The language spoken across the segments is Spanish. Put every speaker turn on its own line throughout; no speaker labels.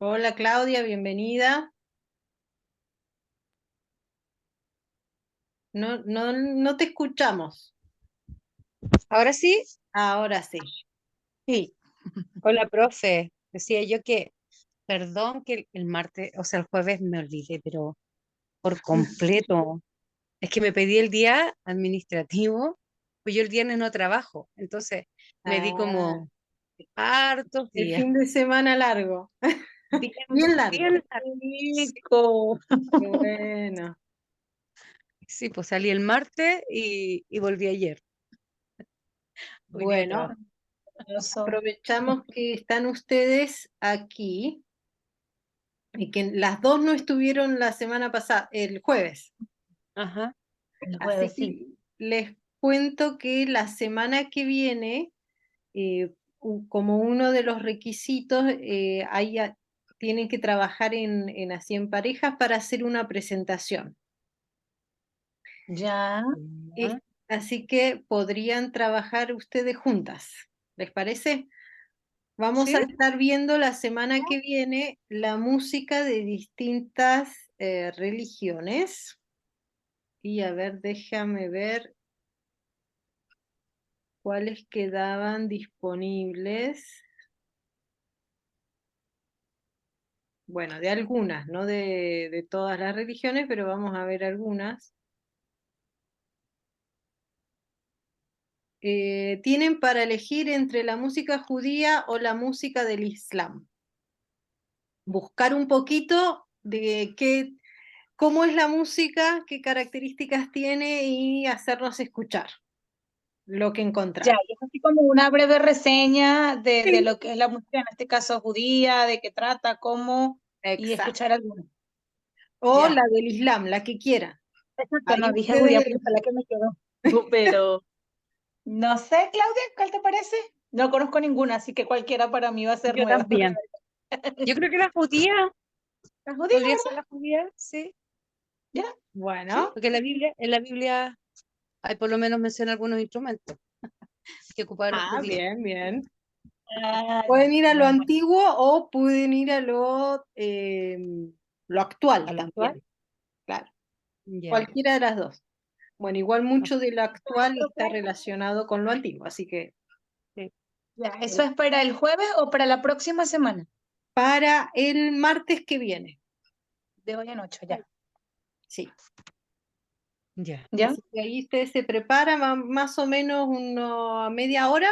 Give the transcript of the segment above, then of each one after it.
Hola Claudia, bienvenida. No te escuchamos.
Ahora sí,
Ahora sí.
sí. Hola, profe. Decía yo que, perdón que el martes, o sea, el jueves me olvidé, pero por completo. Es que me pedí el día administrativo, pues yo el viernes no trabajo. Entonces me di
Ah,
como hartos
el
días.
fin de semana largo.
Bien,
Bien largo.
bien rico.
Qué bueno.
Sí, pues salí el martes y volví ayer. Hoy día
Bueno,
trabajo.
aprovechamos que están ustedes aquí y que las dos no estuvieron la semana pasada, el jueves.
Ajá,
El
Así
jueves, sí.
que les cuento que la semana que viene como uno de los requisitos, tienen que trabajar en así en parejas para hacer una presentación.
Ya,
Es-
ya,
Así que podrían trabajar ustedes juntas. ¿Les parece? Vamos a
sí,
estar viendo la semana que viene la música de distintas religiones. Y a ver, déjame ver cuáles quedaban disponibles. Bueno, de algunas, no de todas las religiones, pero vamos a ver algunas. Tienen para elegir entre la música judía o la música del Islam. Buscar un poquito de cómo es la música, qué características tiene y hacernos escuchar lo que
ya,
encontrar.
y es así como una breve reseña de
Sí.
lo que es la música, en este caso judía, de qué trata, cómo, y
Exacto.
escuchar alguna.
O la
Ya,
del Islam, la que quieran.
exacto,
Ahí
no dije
ustedes
judía porque fue la
eligen.
que me quedó. Pero no sé, Claudia, ¿cuál te parece? No conozco ninguna, así que cualquiera para mí va a ser
yo
nueva.
también. Yo creo que la judía,
La judía,
podría ser
¿verdad?
la judía, sí,
Ya, sí.
Bueno,
porque en la Biblia hay por lo menos menciona algunos instrumentos que ocupaban los judíos.
bien, bien.
Ah,
Pueden
ya,
ir a lo
bien, bueno.
antiguo o pueden ir a lo actual
¿A lo actual?
también, claro,
Ya.
cualquiera de las dos. Bueno, igual mucho de lo
Claro,
actual está
profe.
relacionado con lo antiguo, así que
Sí.
Ya, ¿eso es para el jueves o para la próxima semana?
para el martes que viene,
De hoy en 8, ya.
sí.
Ya.
¿Ya?
Así que ahí usted se prepara más o menos una media hora,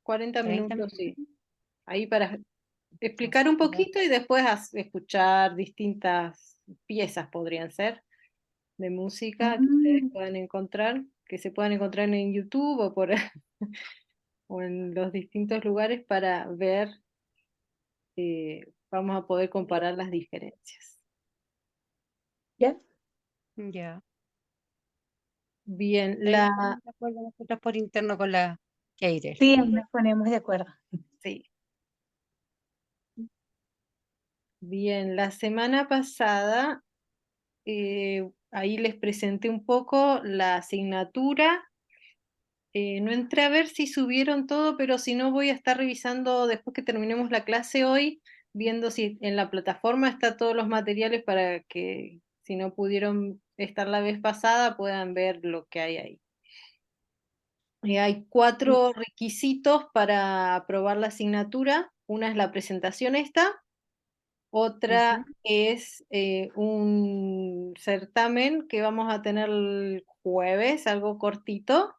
40
30
minutos,
minutos.
sí. Ahí para explicar un
Ya.
poquito y después escuchar distintas piezas podrían ser de música que ustedes
Mm,
puedan encontrar, que se puedan encontrar en YouTube o o en los distintos lugares para ver, vamos a poder comparar las diferencias.
¿Ya?
Ya.
Bien,
Ahí nos ponemos de acuerdo nosotros por interno con la Keirer.
Sí, nos ponemos de acuerdo.
sí, bien, la semana pasada ahí les presenté un poco la asignatura. No entré a ver si subieron todo, pero si no voy a estar revisando después que terminemos la clase hoy, viendo si en la plataforma está todos los materiales para que si no pudieron estar la vez pasada puedan ver lo que hay ahí. Hay cuatro requisitos para aprobar la asignatura. Una es la presentación esta, otra
Ujú.
es un certamen que vamos a tener el jueves, algo cortito,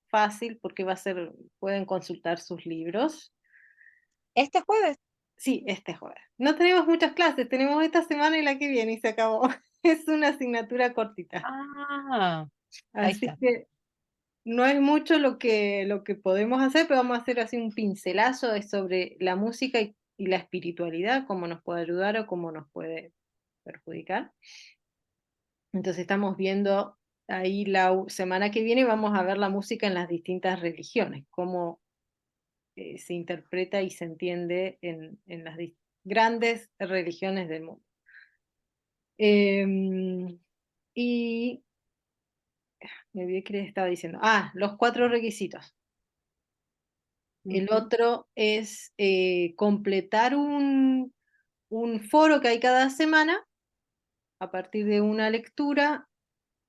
fácil porque va a ser, pueden consultar sus libros.
Este jueves.
Sí, este jueves. No tenemos muchas clases, tenemos esta semana y la que viene y se acabó. Es una asignatura cortita.
Ah, ahí
Así
está.
que no es mucho lo que podemos hacer, pero vamos a hacer así un pincelazo sobre la música y la espiritualidad, cómo nos puede ayudar o cómo nos puede perjudicar. Entonces estamos viendo ahí semana que viene, vamos a ver la música en las distintas religiones, cómo se interpreta y se entiende en las grandes religiones del mundo. Y me olvidé que les estaba diciendo. Ah, los cuatro requisitos. El
Ujú.
otro es completar un foro que hay cada semana a partir de una lectura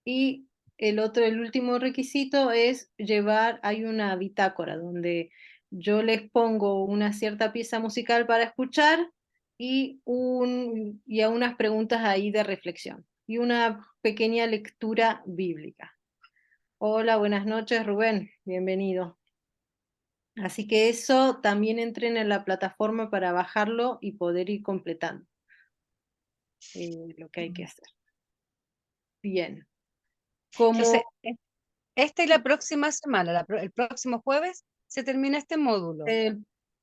y el último requisito es llevar, hay una bitácora donde yo les pongo una cierta pieza musical para escuchar y a unas preguntas ahí de reflexión y una pequeña lectura bíblica. Hola, buenas noches, Rubén, bienvenido. Así que eso también entren en la plataforma para bajarlo y poder ir completando lo que hay que hacer. Bien, como
Entonces, esta y la próxima semana, el próximo jueves, se termina este módulo.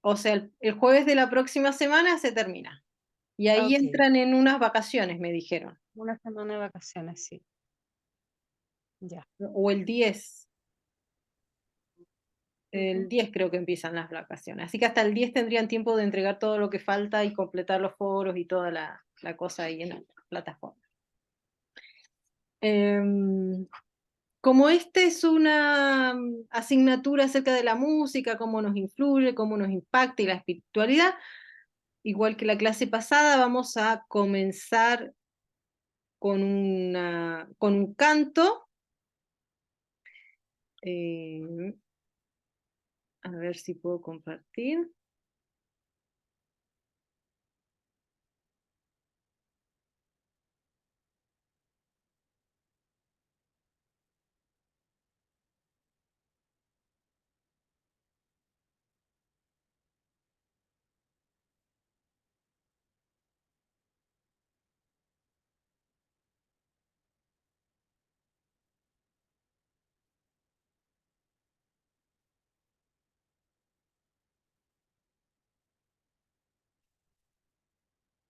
o sea, el jueves de la próxima semana se termina. Y ahí
Ok,
entran en unas vacaciones, me dijeron.
una semana de vacaciones, sí. Ya.
O el
Ujú.
10 creo que empiezan las vacaciones. Así que hasta el 10 tendrían tiempo de entregar todo lo que falta y completar los foros y toda la cosa ahí en la plataforma. Em, Como este es una asignatura acerca de la música, cómo nos influye, cómo nos impacta y la espiritualidad, igual que la clase pasada, vamos a comenzar con un canto. eh, a ver si puedo compartir.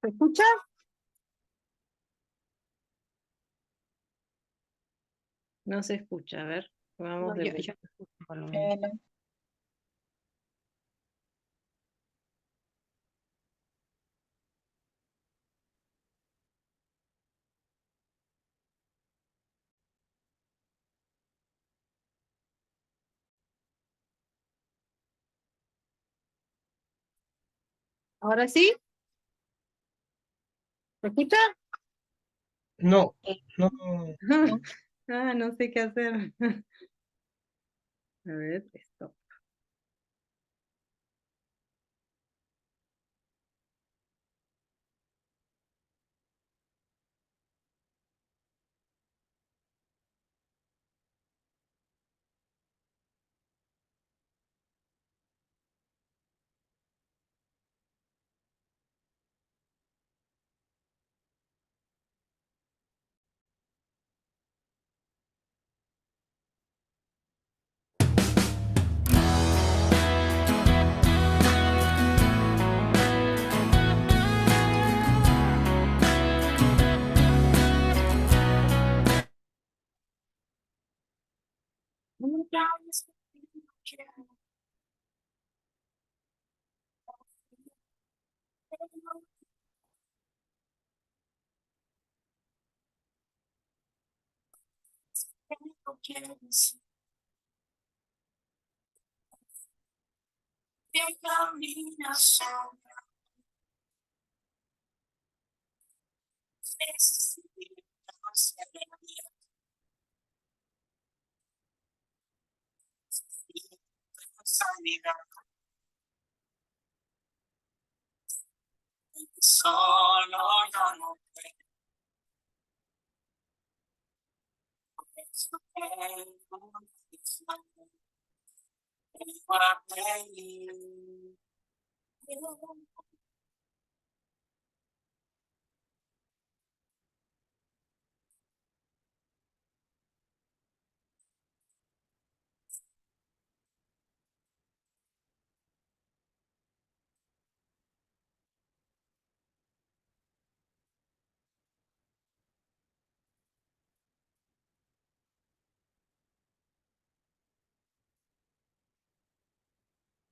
¿Se escucha? No se escucha, a ver, vamos
No,
de
yo
vuelta.
escucho por lo menos.
No.
¿Ahora sí? ¿Se escucha?
No, no,
Ah, no sé qué hacer. A ver, esto.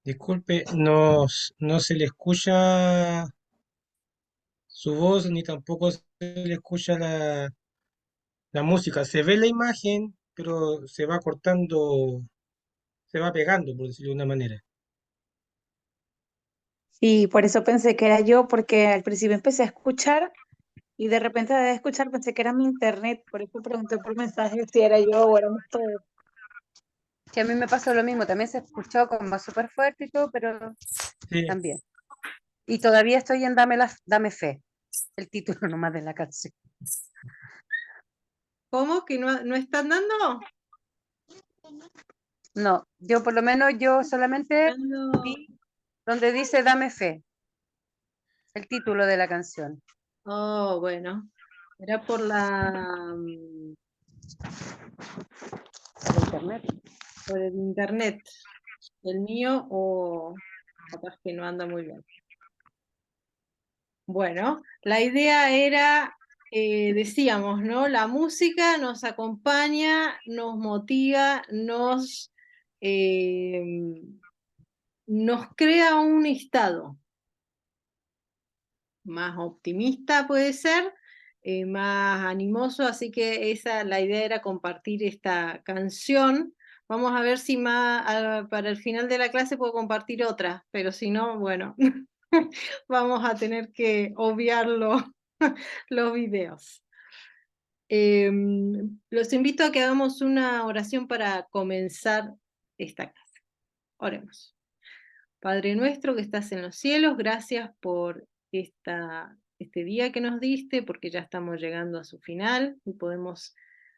disculpe, no, no se le escucha su voz ni tampoco se le escucha la música. Se ve la imagen, pero se va cortando, se va pegando, por decirlo de una manera.
Y por eso pensé que era yo, porque al principio empecé a escuchar y de repente de escuchar pensé que era mi internet, por eso pregunté por mensaje si era yo o éramos todos.
Que a mí me pasó lo mismo, también se escuchó como súper fuerte y todo, pero
Sí,
también. Y todavía estoy en Dame Fe, el título nomás de la canción.
¿Cómo? ¿Que no están dando?
No, yo por lo menos yo solamente
Dando-
vi donde dice Dame Fe, el título de la canción.
Oh, bueno. Era por
Por internet.
por el internet. El mío o capaz que no anda muy bien. Bueno, la idea era, decíamos, ¿no? La música nos acompaña, nos motiva, eh, nos crea un estado más optimista, puede ser, más animoso, así que la idea era compartir esta canción. Vamos a ver si para el final de la clase puedo compartir otra, pero si no, bueno, vamos a tener que obviar los videos. Los invito a que hagamos una oración para comenzar esta clase. Oremos. Padre nuestro que estás en los cielos, gracias por este día que nos diste, porque ya estamos llegando a su final y podemos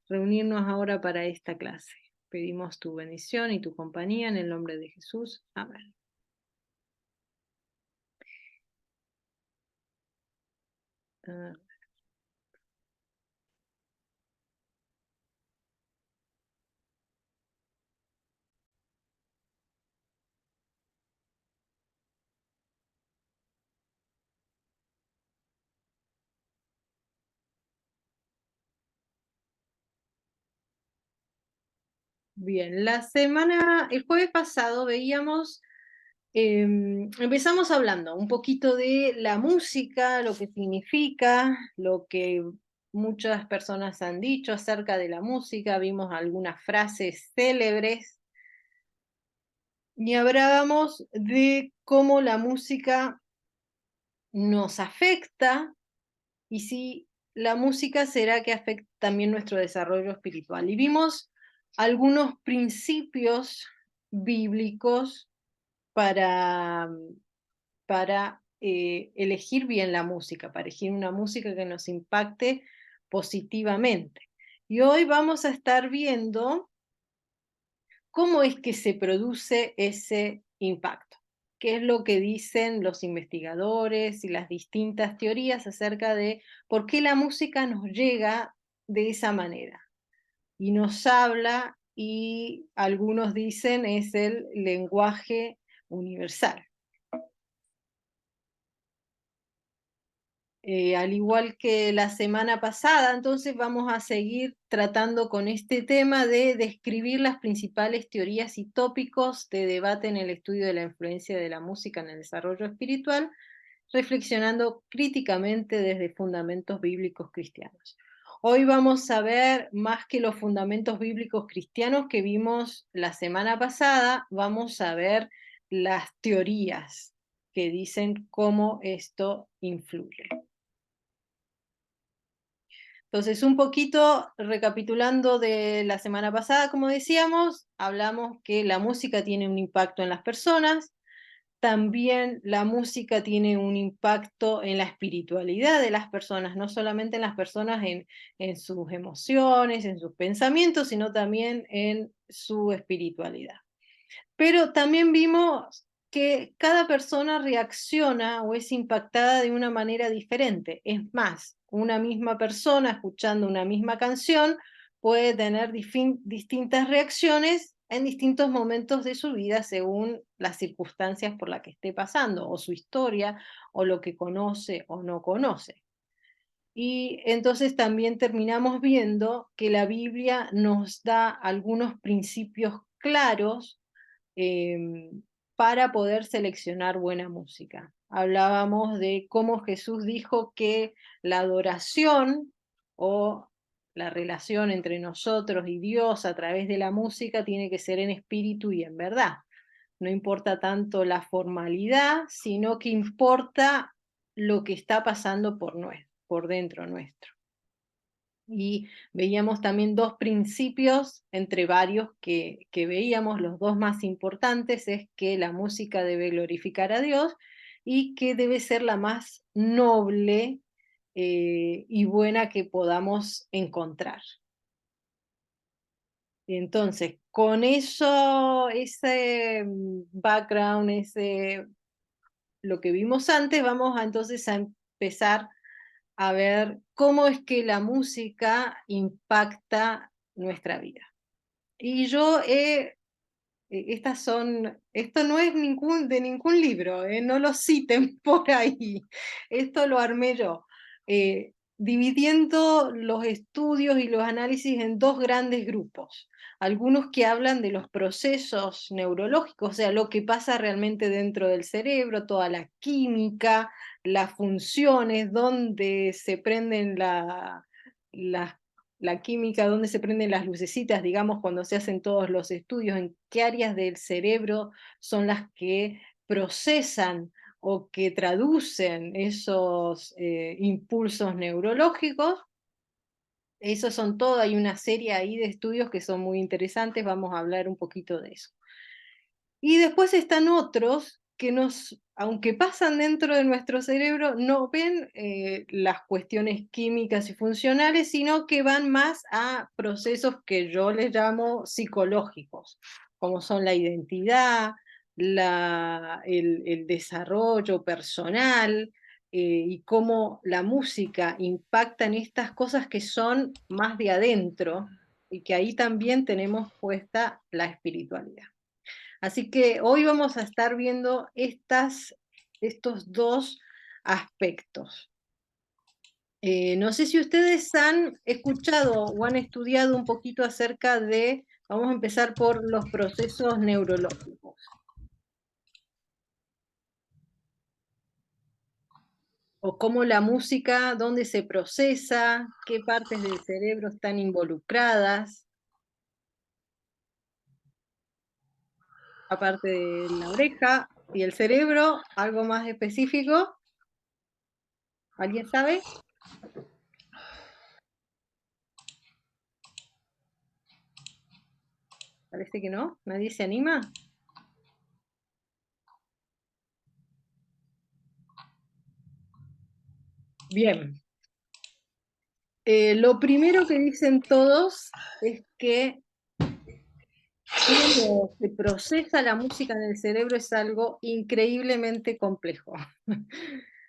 reunirnos ahora para esta clase. Pedimos tu bendición y tu compañía en el nombre de Jesús. Amén. Ah, Bien, el jueves pasado veíamos, empezamos hablando un poquito de la música, lo que significa, lo que muchas personas han dicho acerca de la música, vimos algunas frases célebres y hablábamos de cómo la música nos afecta y si la música será que afecta también nuestro desarrollo espiritual. Y vimos algunos principios bíblicos para, para elegir bien la música, para elegir una música que nos impacte positivamente. Y hoy vamos a estar viendo cómo es que se produce ese impacto. ¿Qué es lo que dicen los investigadores y las distintas teorías acerca de por qué la música nos llega de esa manera? Y nos habla, y algunos dicen es el lenguaje universal. Al igual que la semana pasada, entonces vamos a seguir tratando con este tema de describir las principales teorías y tópicos de debate en el estudio de la influencia de la música en el desarrollo espiritual, reflexionando críticamente desde fundamentos bíblicos cristianos. Hoy vamos a ver más que los fundamentos bíblicos cristianos que vimos la semana pasada, vamos a ver las teorías que dicen cómo esto influye. Entonces, un poquito recapitulando de la semana pasada, como decíamos, hablamos que la música tiene un impacto en las personas, también la música tiene un impacto en la espiritualidad de las personas, no solamente en las personas en sus emociones, en sus pensamientos, sino también en su espiritualidad. Pero también vimos que cada persona reacciona o es impactada de una manera diferente. Es más, una misma persona escuchando una misma canción puede tener distintas reacciones en distintos momentos de su vida según las circunstancias por las que esté pasando, o su historia, o lo que conoce o no conoce. Y entonces también terminamos viendo que la Biblia nos da algunos principios claros eh, para poder seleccionar buena música. Hablábamos de cómo Jesús dijo que la adoración o la relación entre nosotros y Dios a través de la música tiene que ser en espíritu y en verdad. no importa tanto la formalidad, sino que importa lo que está pasando por dentro nuestro. Y veíamos también dos principios entre varios que veíamos, los dos más importantes, es que la música debe glorificar a Dios y que debe ser la más noble y buena que podamos encontrar. Entonces, con eso, ese background, lo que vimos antes, vamos entonces a empezar a ver cómo es que la música impacta nuestra vida. Y esto no es de ningún libro, no lo citen por ahí, esto lo armé yo, dividiendo los estudios y los análisis en dos grandes grupos. Algunos que hablan de los procesos neurológicos, o sea, lo que pasa realmente dentro del cerebro, toda la química, las funciones, donde se prenden la química, donde se prenden las lucecitas, digamos, cuando se hacen todos los estudios, en qué áreas del cerebro son las que procesan o que traducen esos impulsos neurológicos. Esos son todo, hay una serie ahí de estudios que son muy interesantes, vamos a hablar un poquito de eso. Y después están otros que aunque pasan dentro de nuestro cerebro, no ven las cuestiones químicas y funcionales, sino que van más a procesos que yo les llamo psicológicos, como son la identidad, el desarrollo personal, y cómo la música impacta en estas cosas que son más de adentro, y que ahí también tenemos puesta la espiritualidad. Así que hoy vamos a estar viendo estos dos aspectos. No sé si ustedes han escuchado o han estudiado un poquito acerca vamos a empezar por los procesos neurológicos. O cómo la música, dónde se procesa, qué partes del cerebro están involucradas, aparte de la oreja y el cerebro, algo más específico. ¿Alguien sabe? Parece que no, nadie se anima. Bien. Lo primero que dicen todos es que cómo se procesa la música en el cerebro es algo increíblemente complejo.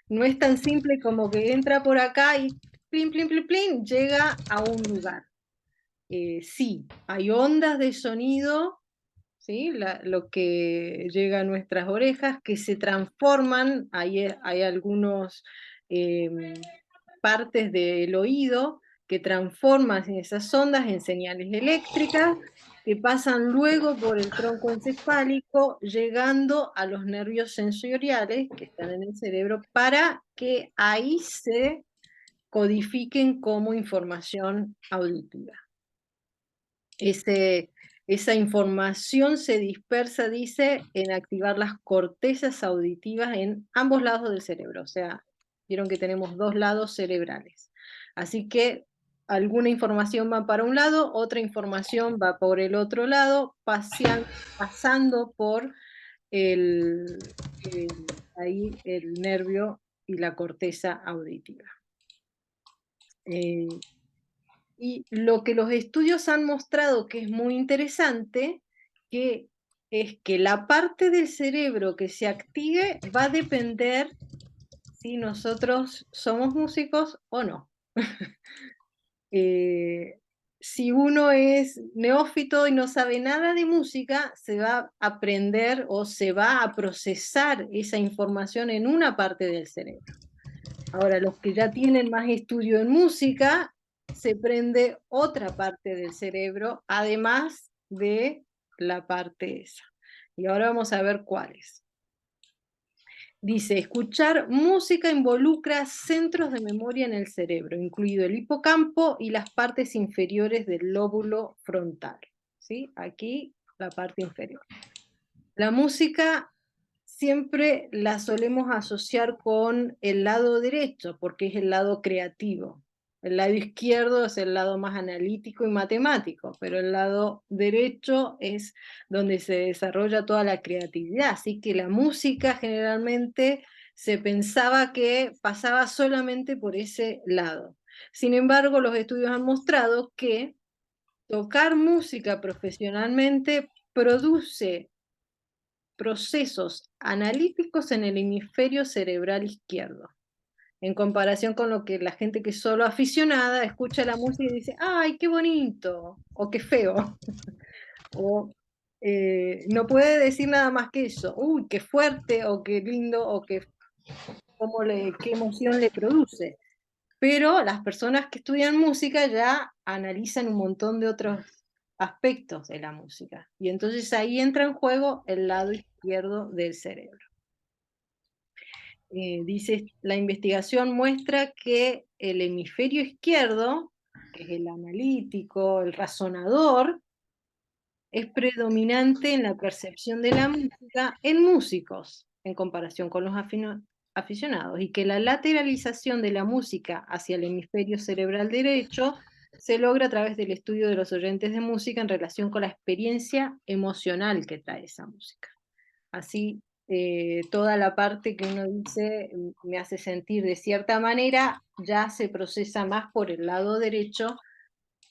No es tan simple como que entra por acá y plin, plin, plin, plin, llega a un lugar. Sí, hay ondas de sonido, ¿sí? Lo que llega a nuestras orejas que se transforman, hay algunos partes del oído que transforman esas ondas en señales eléctricas que pasan luego por el tronco encefálico, llegando a los nervios sensoriales que están en el cerebro para que ahí se codifiquen como información auditiva. Esa información se dispersa, dice, en activar las cortezas auditivas en ambos lados del cerebro. O sea, vieron que tenemos dos lados cerebrales. Así que alguna información va para un lado, otra información va por el otro lado, pasando por ahí el nervio y la corteza auditiva. Y lo que los estudios han mostrado que es muy interesante, es que la parte del cerebro que se active va a depender si nosotros somos músicos o no. Si uno es neófito y no sabe nada de música, se va a aprender o se va a procesar esa información en una parte del cerebro. Ahora, los que ya tienen más estudio en música, se prende otra parte del cerebro, además de la parte esa. Y ahora vamos a ver cuáles. Dice, escuchar música involucra centros de memoria en el cerebro, incluido el hipocampo y las partes inferiores del lóbulo frontal. ¿Sí? Aquí la parte inferior. La música siempre la solemos asociar con el lado derecho, porque es el lado creativo. El lado izquierdo es el lado más analítico y matemático, pero el lado derecho es donde se desarrolla toda la creatividad. Así que la música generalmente se pensaba que pasaba solamente por ese lado. Sin embargo, los estudios han mostrado que tocar música profesionalmente produce procesos analíticos en el hemisferio cerebral izquierdo, en comparación con lo que la gente que es solo aficionada escucha la música y dice, ¡ay, qué bonito! O qué feo. O no puede decir nada más que eso. ¡Uy, qué fuerte! O qué lindo, o qué emoción le produce. Pero las personas que estudian música ya analizan un montón de otros aspectos de la música. Y entonces ahí entra en juego el lado izquierdo del cerebro. Dice, la investigación muestra que el hemisferio izquierdo, que es el analítico, el razonador, es predominante en la percepción de la música en músicos, en comparación con los aficionados, y que la lateralización de la música hacia el hemisferio cerebral derecho se logra a través del estudio de los oyentes de música en relación con la experiencia emocional que trae esa música. Así, toda la parte que uno dice me hace sentir de cierta manera, ya se procesa más por el lado derecho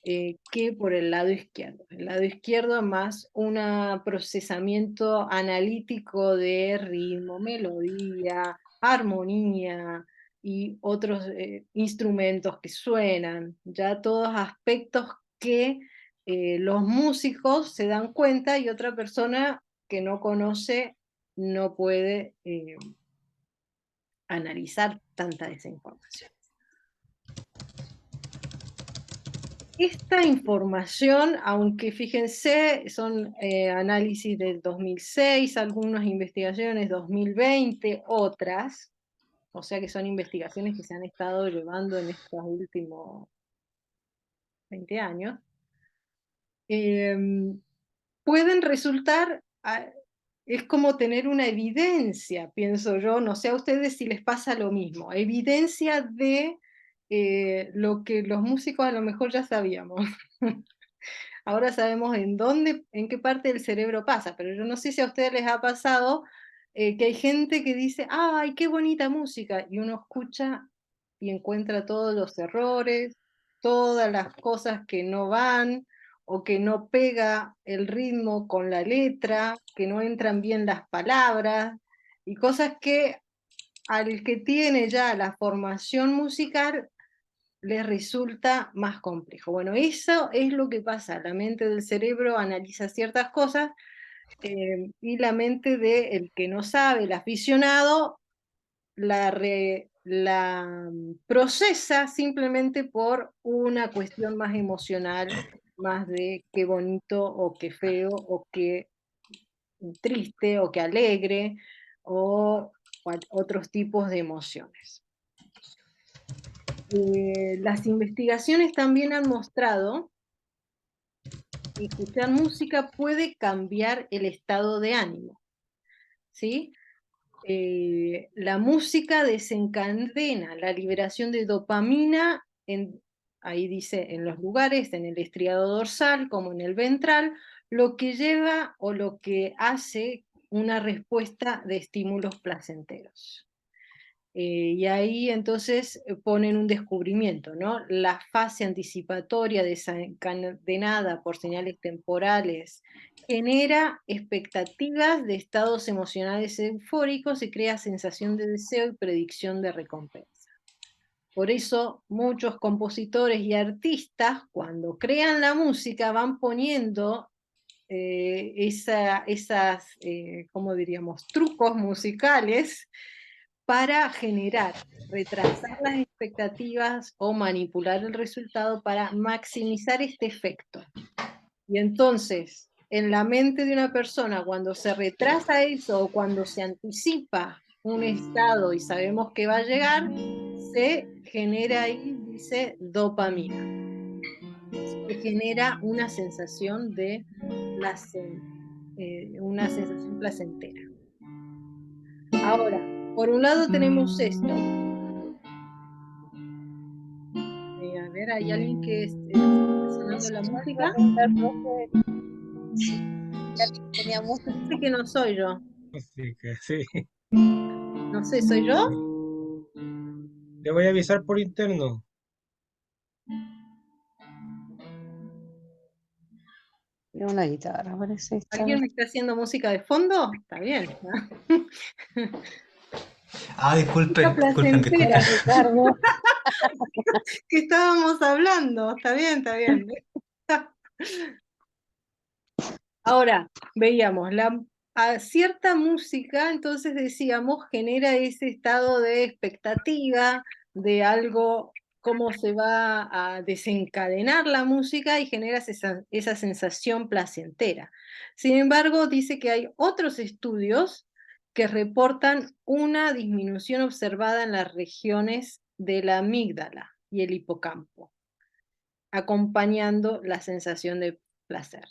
que por el lado izquierdo. El lado izquierdo más un procesamiento analítico de ritmo, melodía, armonía y otros instrumentos que suenan, ya todos aspectos que los músicos se dan cuenta y otra persona que no conoce no puede analizar tanta desinformación. Esta información, aunque fíjense, son análisis del 2006, algunas investigaciones 2020, otras, o sea que son investigaciones que se han estado llevando en estos últimos 20 años, pueden resultar, es como tener una evidencia, pienso yo, no sé a ustedes si les pasa lo mismo, evidencia de lo que los músicos a lo mejor ya sabíamos. Ahora sabemos en dónde, en qué parte del cerebro pasa, pero yo no sé si a ustedes les ha pasado que hay gente que dice, ¡ay, qué bonita música! Y uno escucha y encuentra todos los errores, todas las cosas que no van, o que no pega el ritmo con la letra, que no entran bien las palabras, y cosas que al que tiene ya la formación musical les resulta más complejo. Bueno, eso es lo que pasa. La mente del cerebro analiza ciertas cosas y la mente del que no sabe, el aficionado, la procesa simplemente por una cuestión más emocional, más de qué bonito o qué feo o qué triste o qué alegre o otros tipos de emociones. Las investigaciones también han mostrado que escuchar música puede cambiar el estado de ánimo, ¿sí? La música desencadena la liberación de dopamina, ahí dice, en los lugares, en el estriado dorsal como en el ventral, lo que lleva o lo que hace una respuesta de estímulos placenteros. Y ahí entonces ponen un descubrimiento, ¿no? La fase anticipatoria desencadenada por señales temporales genera expectativas de estados emocionales eufóricos y crea sensación de deseo y predicción de recompensa. Por eso muchos compositores y artistas, cuando crean la música, van poniendo ¿cómo diríamos?, trucos musicales para generar, retrasar las expectativas o manipular el resultado para maximizar este efecto. Y entonces, en la mente de una persona, cuando se retrasa eso o cuando se anticipa un estado y sabemos que va a llegar, se genera ahí, dice, dopamina. Se genera una sensación de placer. una sensación placentera. Ahora, por un lado tenemos esto. A ver, ¿hay alguien que está sonando la
Eso iba
música?
a preguntar, profe, si tenía música.
Parece que no soy yo.
Música, sí.
No sé, ¿soy yo?
Le voy a avisar por interno.
Era una guitarra, parece.
¿Alguien me está haciendo música de fondo? Está bien.
Ah,
Música
disculpen, disculpen,
placentera
disculpen.
Ricardo.
que estábamos hablando. Está bien, está bien. Ahora, veíamos, a cierta música, entonces decíamos, genera ese estado de expectativa de algo, cómo se va a desencadenar la música y genera esa sensación placentera. Sin embargo, dice que hay otros estudios que reportan una disminución observada en las regiones de la amígdala y el hipocampo, acompañando la sensación de placer.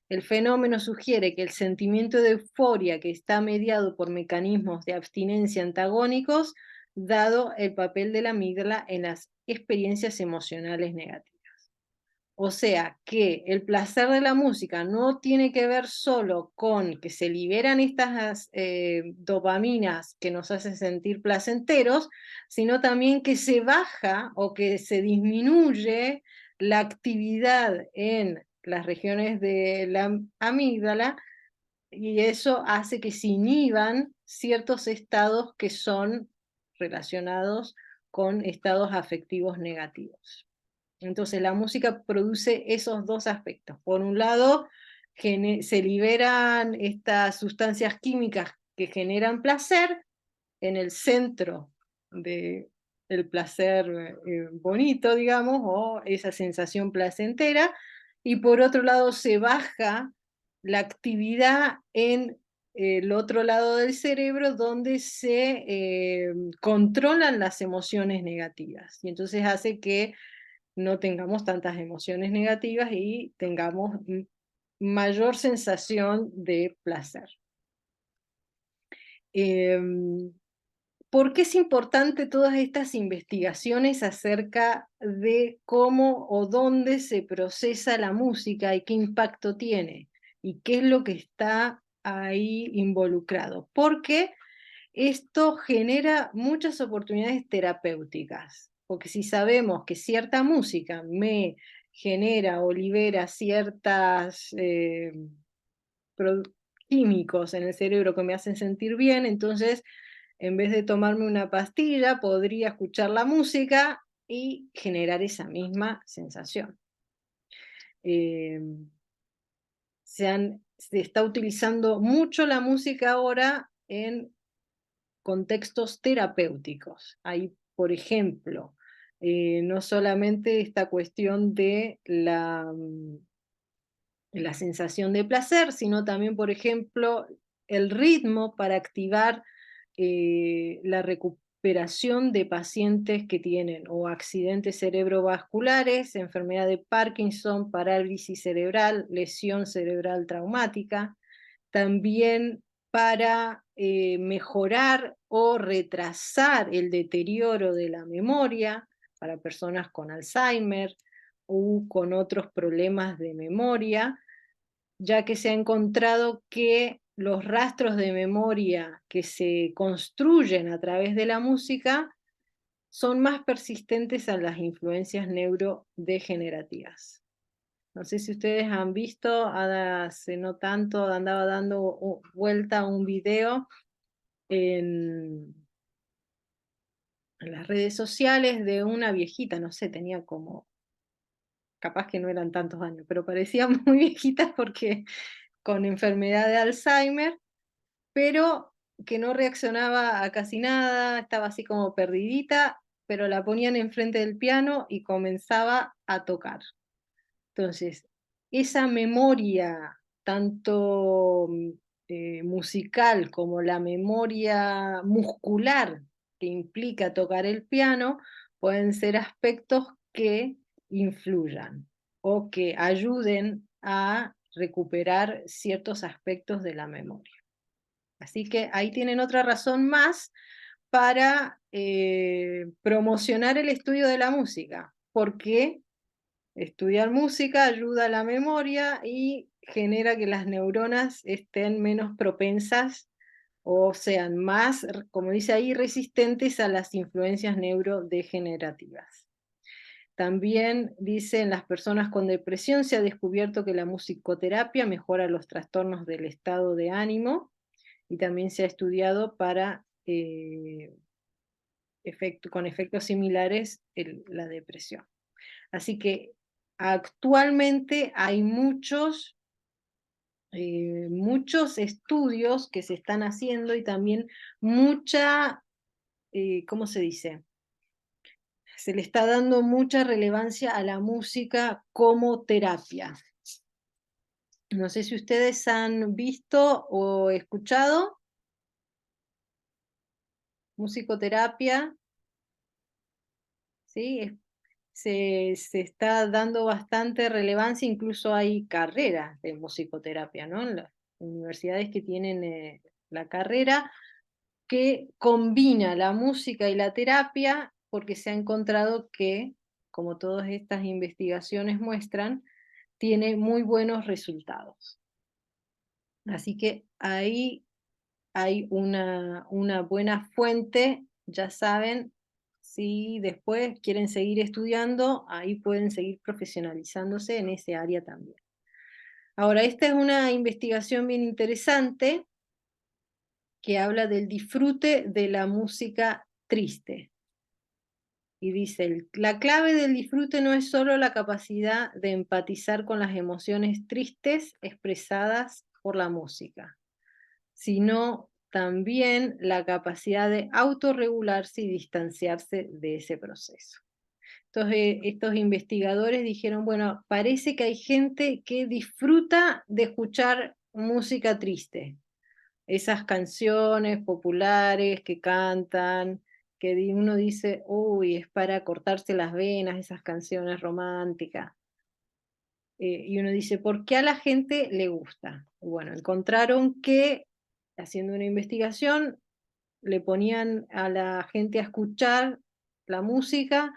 El fenómeno sugiere que el sentimiento de euforia que está mediado por mecanismos de abstinencia antagónicos, dado el papel de la amígdala en las experiencias emocionales negativas. O sea que el placer de la música no tiene que ver solo con que se liberan estas dopaminas que nos hacen sentir placenteros, sino también que se baja o que se disminuye la actividad en las regiones de la amígdala y eso hace que se inhiban ciertos estados que son relacionados con estados afectivos negativos. Entonces la música produce esos dos aspectos. Por un lado, se liberan estas sustancias químicas que generan placer en el centro del placer bonito, digamos, o esa sensación placentera, y por otro lado se baja la actividad en el otro lado del cerebro donde se controlan las emociones negativas. Y entonces hace que no tengamos tantas emociones negativas y tengamos mayor sensación de placer. ¿Por qué es importante todas estas investigaciones acerca de cómo o dónde se procesa la música y qué impacto tiene? ¿Y qué es lo que está ahí involucrado? Porque esto genera muchas oportunidades terapéuticas, porque si sabemos que cierta música me genera o libera ciertas químicos en el cerebro que me hacen sentir bien, entonces en vez de tomarme una pastilla, podría escuchar la música y generar esa misma sensación. Eh, se está utilizando mucho la música ahora en contextos terapéuticos. Hay, por ejemplo, no solamente esta cuestión de la sensación de placer, sino también, por ejemplo, el ritmo para activar la recuperación de pacientes que tienen o accidentes cerebrovasculares, enfermedad de Parkinson, parálisis cerebral, lesión cerebral traumática, también para mejorar o retrasar el deterioro de la memoria para personas con Alzheimer o con otros problemas de memoria, ya que se ha encontrado que los rastros de memoria que se construyen a través de la música son más persistentes a las influencias neurodegenerativas. No sé si ustedes han visto, hace no tanto andaba dando vuelta un video en las redes sociales de una viejita, no sé, tenía como, capaz que no eran tantos años, pero parecía muy viejita porque con enfermedad de Alzheimer, pero que no reaccionaba a casi nada, estaba así como perdidita, pero la ponían enfrente del piano y comenzaba a tocar. Entonces, esa memoria, tanto musical como la memoria muscular que implica tocar el piano, pueden ser aspectos que influyan o que ayuden a recuperar ciertos aspectos de la memoria. Así que ahí tienen otra razón más para promocionar el estudio de la música, porque estudiar música ayuda a la memoria y genera que las neuronas estén menos propensas o sean más, como dice ahí, resistentes a las influencias neurodegenerativas. También dice, en las personas con depresión se ha descubierto que la musicoterapia mejora los trastornos del estado de ánimo y también se ha estudiado para con efectos similares la depresión. Así que actualmente hay muchos estudios que se están haciendo y también mucha, ¿cómo se dice? Se le está dando mucha relevancia a la música como terapia. No sé si ustedes han visto o escuchado musicoterapia, ¿sí? Se está dando bastante relevancia, incluso hay carreras de musicoterapia, ¿no? En las universidades que tienen la carrera que combina la música y la terapia, porque se ha encontrado que, como todas estas investigaciones muestran, tiene muy buenos resultados. Así que ahí hay una buena fuente, ya saben, si después quieren seguir estudiando, ahí pueden seguir profesionalizándose en ese área también. Ahora, esta es una investigación bien interesante que habla del disfrute de la música triste. Y dice, la clave del disfrute no es solo la capacidad de empatizar con las emociones tristes expresadas por la música, sino también la capacidad de autorregularse y distanciarse de ese proceso. Entonces, estos investigadores dijeron, bueno, parece que hay gente que disfruta de escuchar música triste, esas canciones populares que cantan, que uno dice, uy, es para cortarse las venas, esas canciones románticas. Y uno dice, ¿por qué a la gente le gusta? Bueno, encontraron que, haciendo una investigación, le ponían a la gente a escuchar la música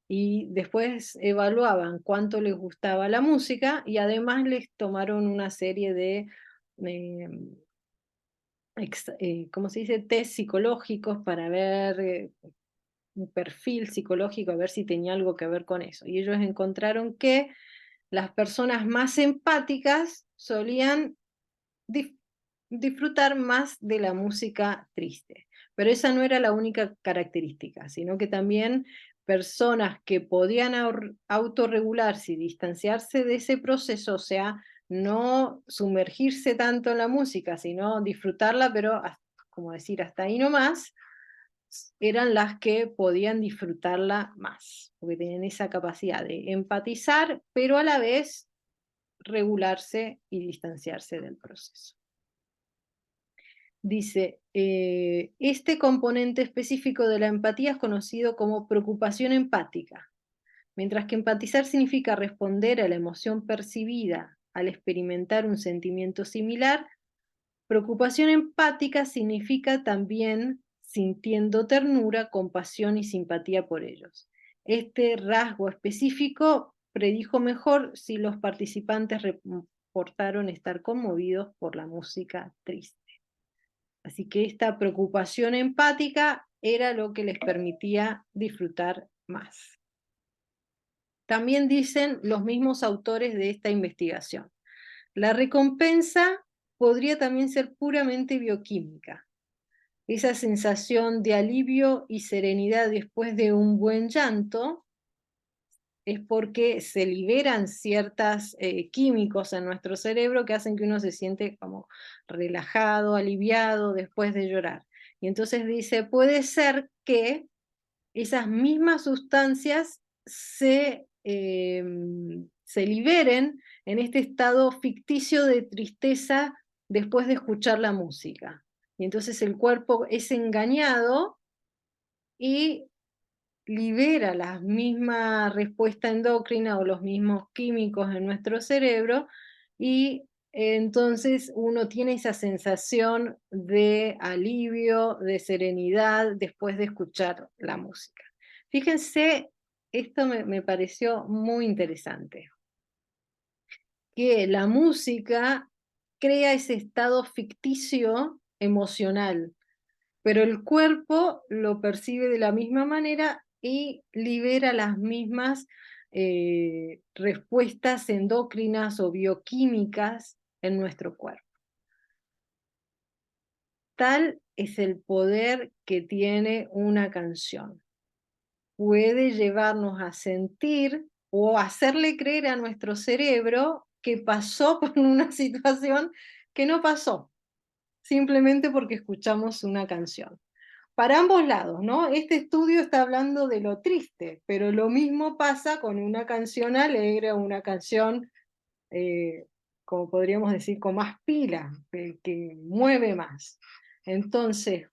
y después evaluaban cuánto les gustaba la música y además les tomaron una serie de eh, ¿cómo se dice? Test psicológicos para ver un perfil psicológico, a ver si tenía algo que ver con eso. Y ellos encontraron que las personas más empáticas solían disfrutar más de la música triste. Pero esa no era la única característica, sino que también personas que podían autorregularse y distanciarse de ese proceso, o sea, no sumergirse tanto en la música, sino disfrutarla, pero como decir, hasta ahí nomás, eran las que podían disfrutarla más, porque tenían esa capacidad de empatizar, pero a la vez regularse y distanciarse del proceso. Dice, este componente específico de la empatía es conocido como preocupación empática. Mientras que empatizar significa responder a la emoción percibida al experimentar un sentimiento similar, preocupación empática significa también sintiendo ternura, compasión y simpatía por ellos. Este rasgo específico predijo mejor si los participantes reportaron estar conmovidos por la música triste. Así que esta preocupación empática era lo que les permitía disfrutar más. También dicen los mismos autores de esta investigación, la recompensa podría también ser puramente bioquímica. Esa sensación de alivio y serenidad después de un buen llanto es porque se liberan ciertos químicos en nuestro cerebro que hacen que uno se siente como relajado, aliviado después de llorar. Y entonces dice, puede ser que esas mismas sustancias se liberen en este estado ficticio de tristeza después de escuchar la música. Y entonces el cuerpo es engañado y libera la misma respuesta endocrina o los mismos químicos en nuestro cerebro y Entonces uno tiene esa sensación de alivio, de serenidad después de escuchar la música. Fíjense, esto me pareció muy interesante, que la música crea ese estado ficticio emocional, pero el cuerpo lo percibe de la misma manera y libera las mismas respuestas endocrinas o bioquímicas en nuestro cuerpo. Tal es el poder que tiene una canción. Puede llevarnos a sentir o hacerle creer a nuestro cerebro que pasó por una situación que no pasó, simplemente porque escuchamos una canción. Para ambos lados, ¿no? Este estudio está hablando de lo triste, pero lo mismo pasa con una canción alegre o una canción, como podríamos decir, con más pila, que mueve más. Entonces,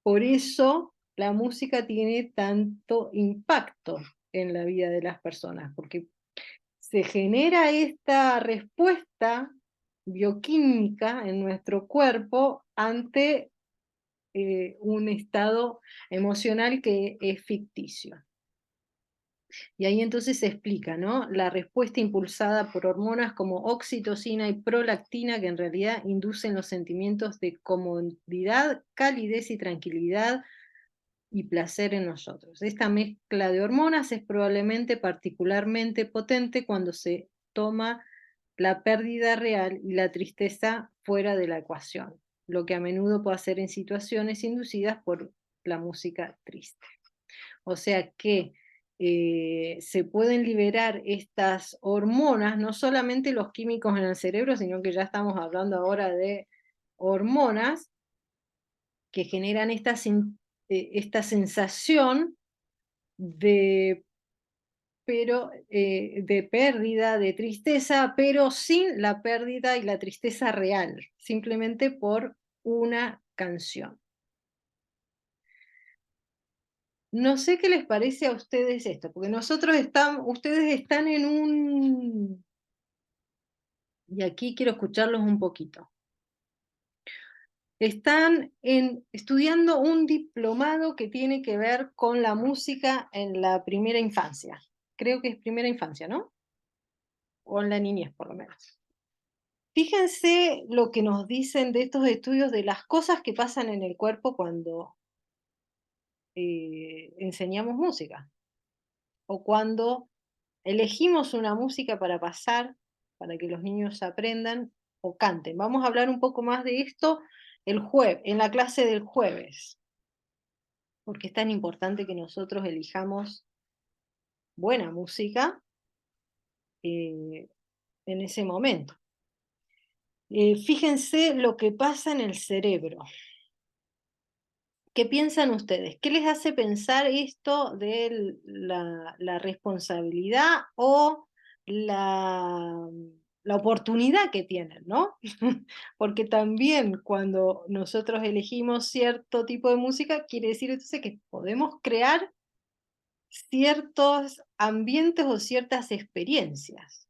por eso la música tiene tanto impacto en la vida de las personas, porque se genera esta respuesta bioquímica en nuestro cuerpo ante un estado emocional que es ficticio. Y ahí entonces se explica, ¿no? La respuesta impulsada por hormonas como oxitocina y prolactina que en realidad inducen los sentimientos de comodidad, calidez y tranquilidad y placer en nosotros. Esta mezcla de hormonas es probablemente particularmente potente cuando se toma la pérdida real y la tristeza fuera de la ecuación, lo que a menudo puede hacer en situaciones inducidas por la música triste. O sea que se pueden liberar estas hormonas, no solamente los químicos en el cerebro, sino que ya estamos hablando ahora de hormonas que generan esta sensación de, de pérdida, de tristeza, pero sin la pérdida y la tristeza real, simplemente por una canción. No sé qué les parece a ustedes esto, porque ustedes están en un, y aquí quiero escucharlos un poquito. Están estudiando un diplomado que tiene que ver con la música en la primera infancia. Creo que es primera infancia, ¿no? O en la niñez, por lo menos. Fíjense lo que nos dicen de estos estudios de las cosas que pasan en el cuerpo cuando enseñamos música o cuando elegimos una música para pasar, para que los niños aprendan o canten. Vamos a hablar un poco más de esto en la clase del jueves, porque es tan importante que nosotros elijamos buena música en ese momento. Fíjense lo que pasa en el cerebro. ¿Qué piensan ustedes? ¿Qué les hace pensar esto de la responsabilidad o la oportunidad que tienen, ¿no? Porque también cuando nosotros elegimos cierto tipo de música, quiere decir entonces que podemos crear ciertos ambientes o ciertas experiencias.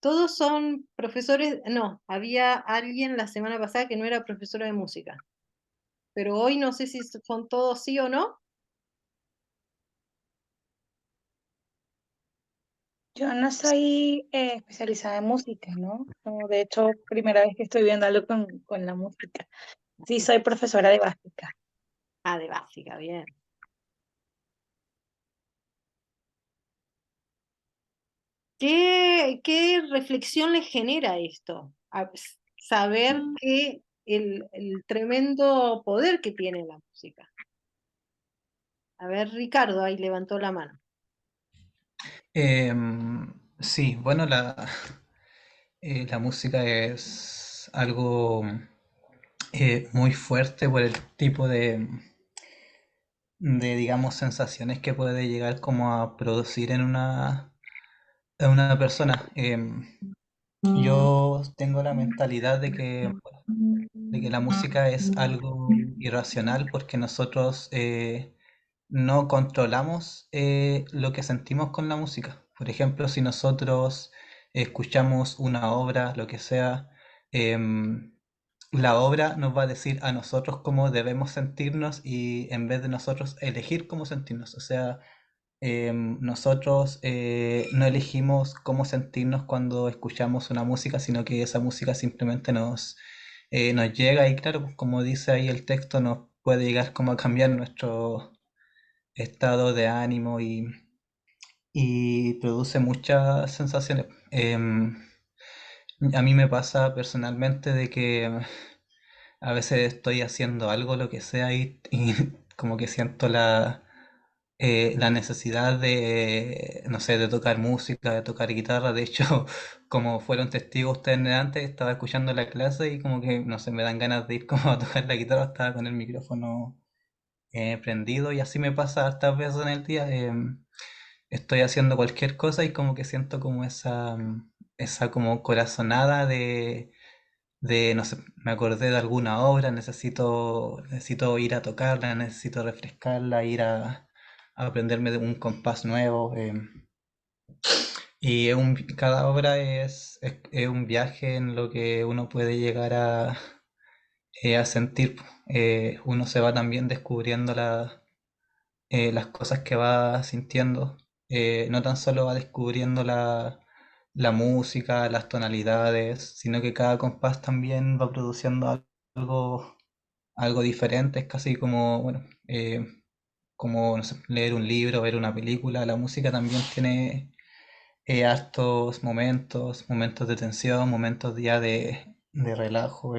Todos son profesores, no, había alguien la semana pasada que no era profesora de música, pero hoy no sé si son todos sí o no.
Yo no soy especializada en música, ¿no? No, de hecho, primera vez que estoy viendo algo con la música. Sí, soy profesora de básica.
Ah, de básica, bien. ¿Qué reflexión les genera esto? Saber que el tremendo poder que tiene la música. A ver, Ricardo, ahí levantó la mano.
Sí, bueno, la música es algo muy fuerte por el tipo de, digamos, sensaciones que puede llegar como a producir en una persona. Yo tengo la mentalidad de que la música es algo irracional porque nosotros no controlamos lo que sentimos con la música. Por ejemplo, si nosotros escuchamos una obra, lo que sea, la obra nos va a decir a nosotros cómo debemos sentirnos y en vez de nosotros elegir cómo sentirnos. O sea, nosotros no elegimos cómo sentirnos cuando escuchamos una música, sino que esa música simplemente nos llega y claro, pues, como dice ahí el texto, nos puede llegar como a cambiar nuestro estado de ánimo y produce muchas sensaciones. A mí me pasa personalmente de que a veces estoy haciendo algo, lo que sea, y como que siento la necesidad de, no sé, de tocar música, de tocar guitarra. De hecho, como fueron testigos ustedes antes, estaba escuchando la clase y como que, no sé, me dan ganas de ir como a tocar la guitarra, estaba con el micrófono prendido y así me pasa hartas veces en el día. Estoy haciendo cualquier cosa y como que siento como esa como corazonada de, no sé, me acordé de alguna obra, necesito ir a tocarla, necesito refrescarla, a aprenderme de un compás nuevo. Y cada obra es un viaje en lo que uno puede llegar a sentir. Uno se va también descubriendo las cosas que va sintiendo. No tan solo va descubriendo la música, las tonalidades, sino que cada compás también va produciendo algo, algo diferente. Es casi como, bueno, como no sé, leer un libro, ver una película. La música también tiene hartos momentos de tensión, momentos ya de relajo.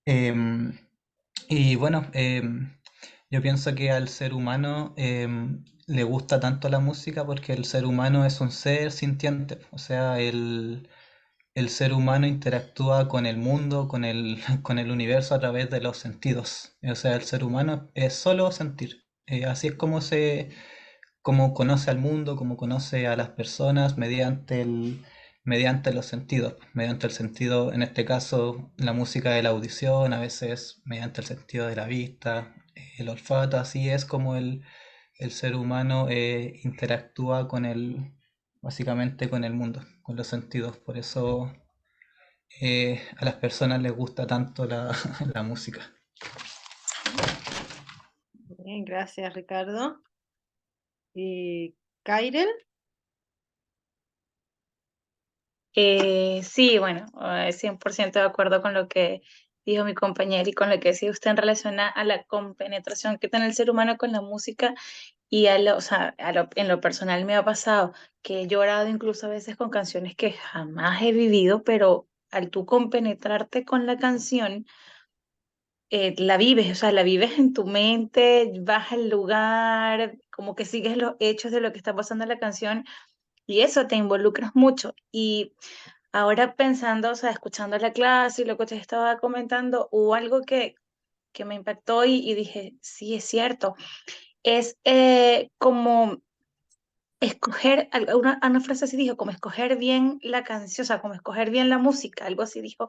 Em, y bueno, yo pienso que al ser humano le gusta tanto la música porque el ser humano es un ser sintiente. O sea, el ser humano interactúa con el mundo, con el universo a través de los sentidos. O sea, el ser humano es solo sentir. Así es como conoce al mundo, como conoce a las personas mediante los sentidos, mediante el sentido, en este caso, la música de la audición, a veces mediante el sentido de la vista, el olfato, así es como el ser humano interactúa básicamente con el mundo, con los sentidos. Por eso a las personas les gusta tanto la música.
Bien, gracias, Ricardo. Kairel.
Sí, bueno, 100% de acuerdo con lo que dijo mi compañera y con lo que decía usted en relación a la compenetración que tiene el ser humano con la música y o sea, en lo personal me ha pasado que he llorado incluso a veces con canciones que jamás he vivido, pero al tú compenetrarte con la canción, la vives, o sea, la vives en tu mente, vas al lugar, como que sigues los hechos de lo que está pasando en la canción y eso te involucras mucho. Y ahora pensando, o sea, escuchando la clase y lo que te estaba comentando, hubo algo que me impactó y dije, sí, es cierto. Es como escoger, una frase así dijo, como escoger bien la canción, o sea, como escoger bien la música, algo así dijo.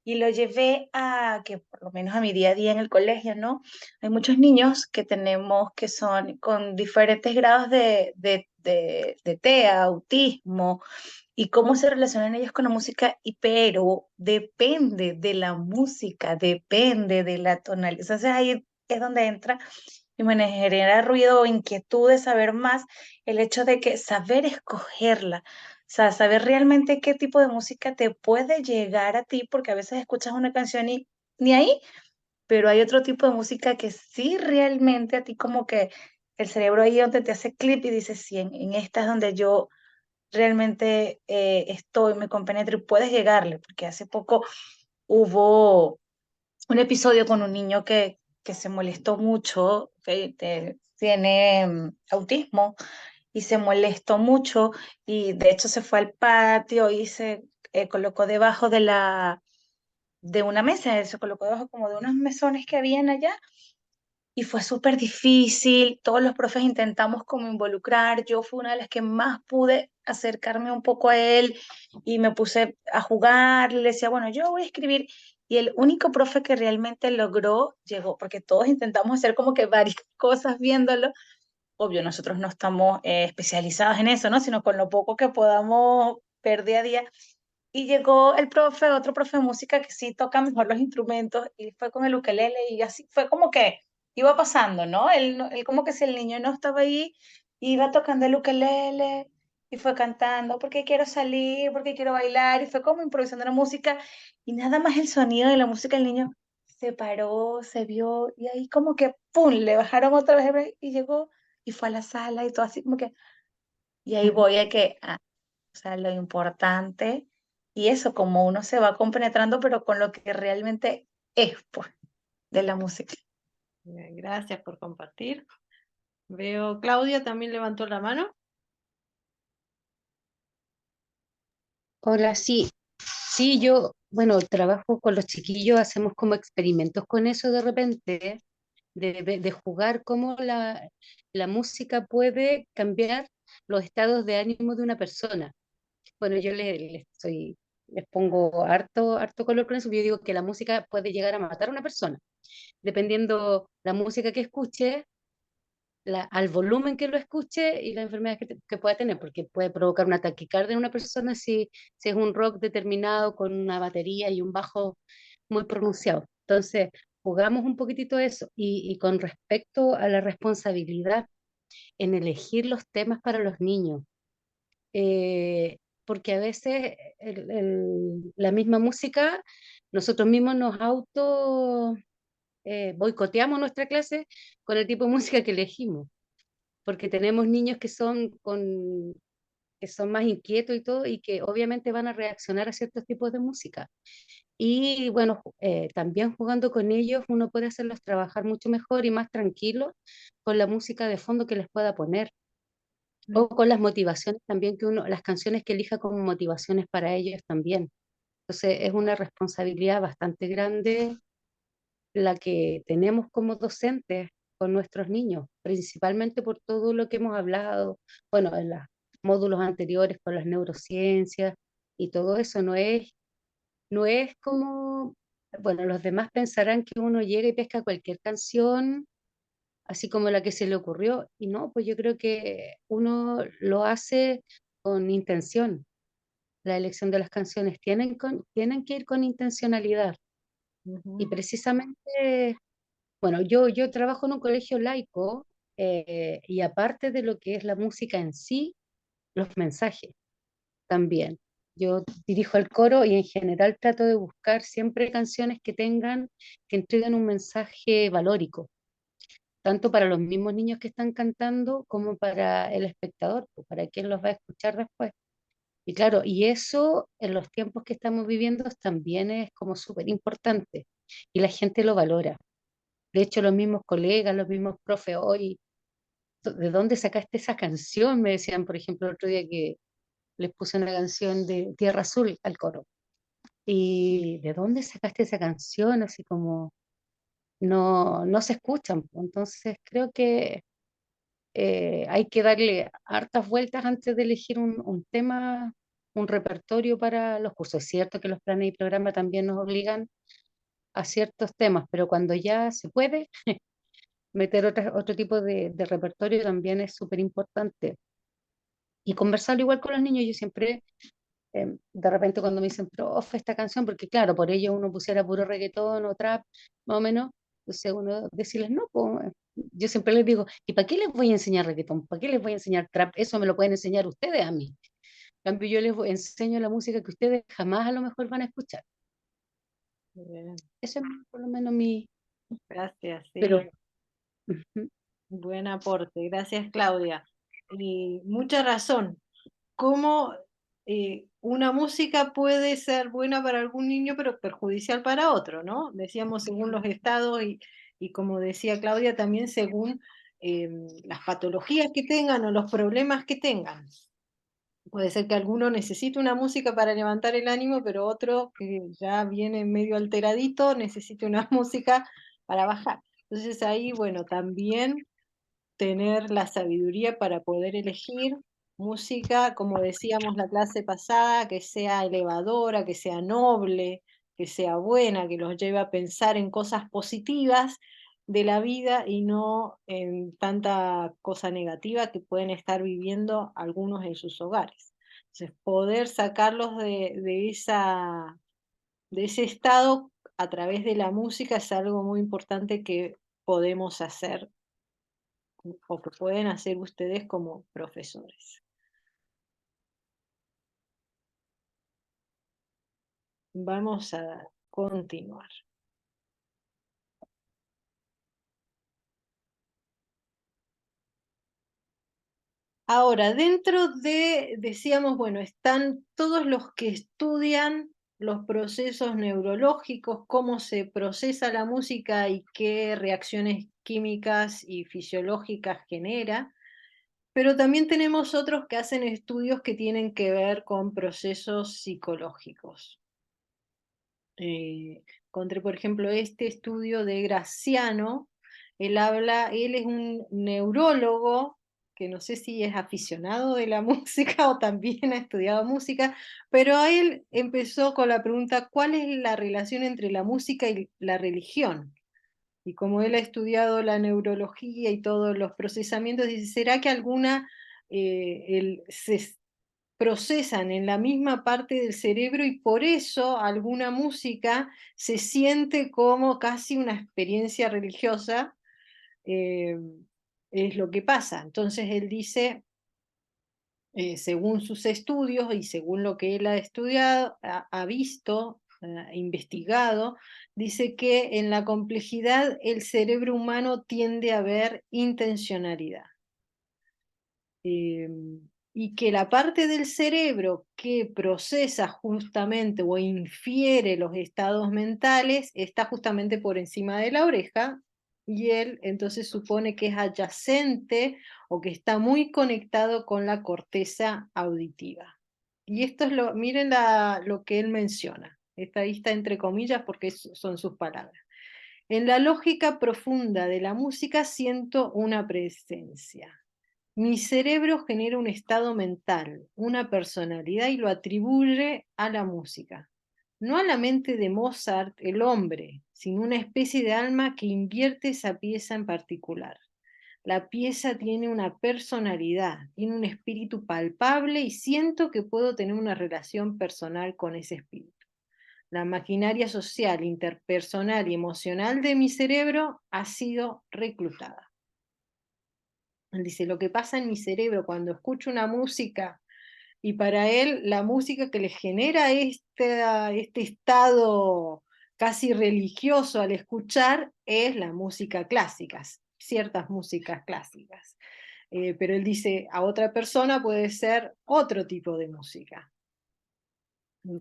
Y lo llevé a que, por lo menos a mi día a día en el colegio, ¿no? Hay muchos niños que tenemos que son con diferentes grados de TEA, autismo, y cómo se relacionan ellos con la música, pero depende de la música, depende de la tonalidad. Entonces ahí es donde entra y me genera ruido o inquietud de saber más el hecho de que saber escogerla, o sea, saber realmente qué tipo de música te puede llegar a ti, porque a veces escuchas una canción y ni ahí, pero hay otro tipo de música que sí realmente a ti como que el cerebro ahí donde te hace clip y dices, sí, en esta es donde yo realmente estoy, me compenetro y puedes llegarle, porque hace poco hubo un episodio con un niño que se molestó mucho, que tiene autismo y se molestó mucho y de hecho se fue al patio y se colocó debajo de una mesa, él se colocó debajo como de unos mesones que habían allá y fue súper difícil. Todos los profes intentamos como involucrar. Yo fui una de las que más pude acercarme un poco a él y me puse a jugar. Le decía, bueno, yo voy a escribir. Y el único profe que realmente llegó, porque todos intentamos hacer como que varias cosas viéndolo, obvio, nosotros no estamos especializados en eso, ¿no? Sino con lo poco que podamos ver día a día. Y llegó el profe, otro profe de música que sí toca mejor los instrumentos, y fue con el ukelele, y así fue como que iba pasando, ¿no? Él como que si el niño no estaba ahí, iba tocando el ukelele, y fue cantando, porque quiero salir, porque quiero bailar, y fue como improvisando la música, y nada más el sonido de la música, el niño se paró, se vio, y ahí como que, ¡pum!, le bajaron otra vez, y llegó, y fue a la sala, y todo así como que, y ahí voy a que, o sea, lo importante y eso, como uno se va compenetrando, pero con lo que realmente es, pues, de la música.
Bien, gracias por compartir. Veo, Claudia también levantó la mano.
Hola, sí. Sí, yo, bueno, trabajo con los chiquillos, hacemos como experimentos con eso de repente, de jugar cómo la música puede cambiar los estados de ánimo de una persona. Bueno, yo les pongo harto color con eso, porque yo digo que la música puede llegar a matar a una persona, dependiendo la música que escuche, al volumen que lo escuche y la enfermedad que pueda tener, porque puede provocar una taquicardia en una persona si es un rock determinado con una batería y un bajo muy pronunciado. Entonces, jugamos un poquitito eso y con respecto a la responsabilidad en elegir los temas para los niños, porque a veces la misma música, nosotros mismos nos boicoteamos nuestra clase con el tipo de música que elegimos, porque tenemos niños que son más inquietos y todo, y que obviamente van a reaccionar a ciertos tipos de música. Y bueno, también jugando con ellos uno puede hacerlos trabajar mucho mejor y más tranquilos con la música de fondo que les pueda poner, o con las motivaciones también las canciones que elija como motivaciones para ellos también. Entonces es una responsabilidad bastante grande la que tenemos como docentes con nuestros niños, principalmente por todo lo que hemos hablado, bueno, en los módulos anteriores con las neurociencias y todo eso. No es como, bueno, los demás pensarán que uno llega y pesca cualquier canción, así como la que se le ocurrió, y no, pues yo creo que uno lo hace con intención. La elección de las canciones tienen que ir con intencionalidad. Y precisamente, bueno, yo trabajo en un colegio laico, y aparte de lo que es la música en sí, los mensajes también. Yo dirijo el coro y en general trato de buscar siempre canciones que entreguen un mensaje valórico, tanto para los mismos niños que están cantando como para el espectador, pues, para quien los va a escuchar después. Y claro, y eso en los tiempos que estamos viviendo también es como súper importante y la gente lo valora. De hecho, los mismos colegas, los mismos profes hoy, ¿de dónde sacaste esa canción? Me decían, por ejemplo, el otro día que les puse una canción de Tierra Azul al coro. ¿Y de dónde sacaste esa canción? Así como no se escuchan. Entonces creo que hay que darle hartas vueltas antes de elegir un tema, un repertorio para los cursos. Es cierto que los planes y programas también nos obligan a ciertos temas, pero cuando ya se puede, meter otro tipo de repertorio también es súper importante. Y conversarlo igual con los niños, yo siempre, de repente cuando me dicen, profe, esta canción, porque claro, por ello uno pusiera puro reggaetón o trap, más o menos, entonces uno decirles, no, pues, yo siempre les digo, ¿y para qué les voy a enseñar reggaetón? ¿Para qué les voy a enseñar trap? Eso me lo pueden enseñar ustedes a mí. En cambio, enseño la música que ustedes jamás a lo mejor van a escuchar.
Bien,
Eso es por lo menos mi...
gracias,
Pero,
sí,
ujú.
buen aporte. Gracias, Claudia. Y mucha razón. Cómo una música puede ser buena para algún niño, pero perjudicial para otro, ¿no? Decíamos según los estados y como decía Claudia, también según las patologías que tengan o los problemas que tengan. Puede ser que alguno necesite una música para levantar el ánimo, pero otro que ya viene medio alteradito necesite una música para bajar. Entonces ahí, bueno, también tener la sabiduría para poder elegir música, como decíamos la clase pasada, que sea elevadora, que sea noble, que sea buena, que los lleve a pensar en cosas positivas de la vida y no en tanta cosa negativa que pueden estar viviendo algunos en sus hogares. Entonces, poder sacarlos de ese estado a través de la música es algo muy importante que podemos hacer o que pueden hacer ustedes como profesores. Vamos a continuar. Ahora, dentro de, decíamos, bueno, están todos los que estudian los procesos neurológicos, cómo se procesa la música y qué reacciones químicas y fisiológicas genera, pero también tenemos otros que hacen estudios que tienen que ver con procesos psicológicos. Encontré, por ejemplo, este estudio de Graciano. Él es un neurólogo que no sé si es aficionado de la música o también ha estudiado música, pero a él empezó con la pregunta, ¿cuál es la relación entre la música y la religión? Y como él ha estudiado la neurología y todos los procesamientos, dice, ¿será que alguna se procesan en la misma parte del cerebro y por eso alguna música se siente como casi una experiencia religiosa? eh, es lo que pasa. Entonces él dice, según sus estudios y según lo que él ha estudiado, ha visto, investigado, dice que en la complejidad el cerebro humano tiende a ver intencionalidad. Y que la parte del cerebro que procesa justamente o infiere los estados mentales está justamente por encima de la oreja, y él entonces supone que es adyacente o que está muy conectado con la corteza auditiva. Y esto es miren lo que él menciona. Ahí está entre comillas porque son sus palabras. En la lógica profunda de la música siento una presencia. Mi cerebro genera un estado mental, una personalidad y lo atribuye a la música. No a la mente de Mozart, el hombre, sino una especie de alma que invierte esa pieza en particular. La pieza tiene una personalidad, tiene un espíritu palpable y siento que puedo tener una relación personal con ese espíritu. La maquinaria social, interpersonal y emocional de mi cerebro ha sido reclutada. Él dice, lo que pasa en mi cerebro cuando escucho una música y para él la música que le genera este estado casi religioso al escuchar es la música clásica, ciertas músicas clásicas. Pero él dice, a otra persona puede ser otro tipo de música,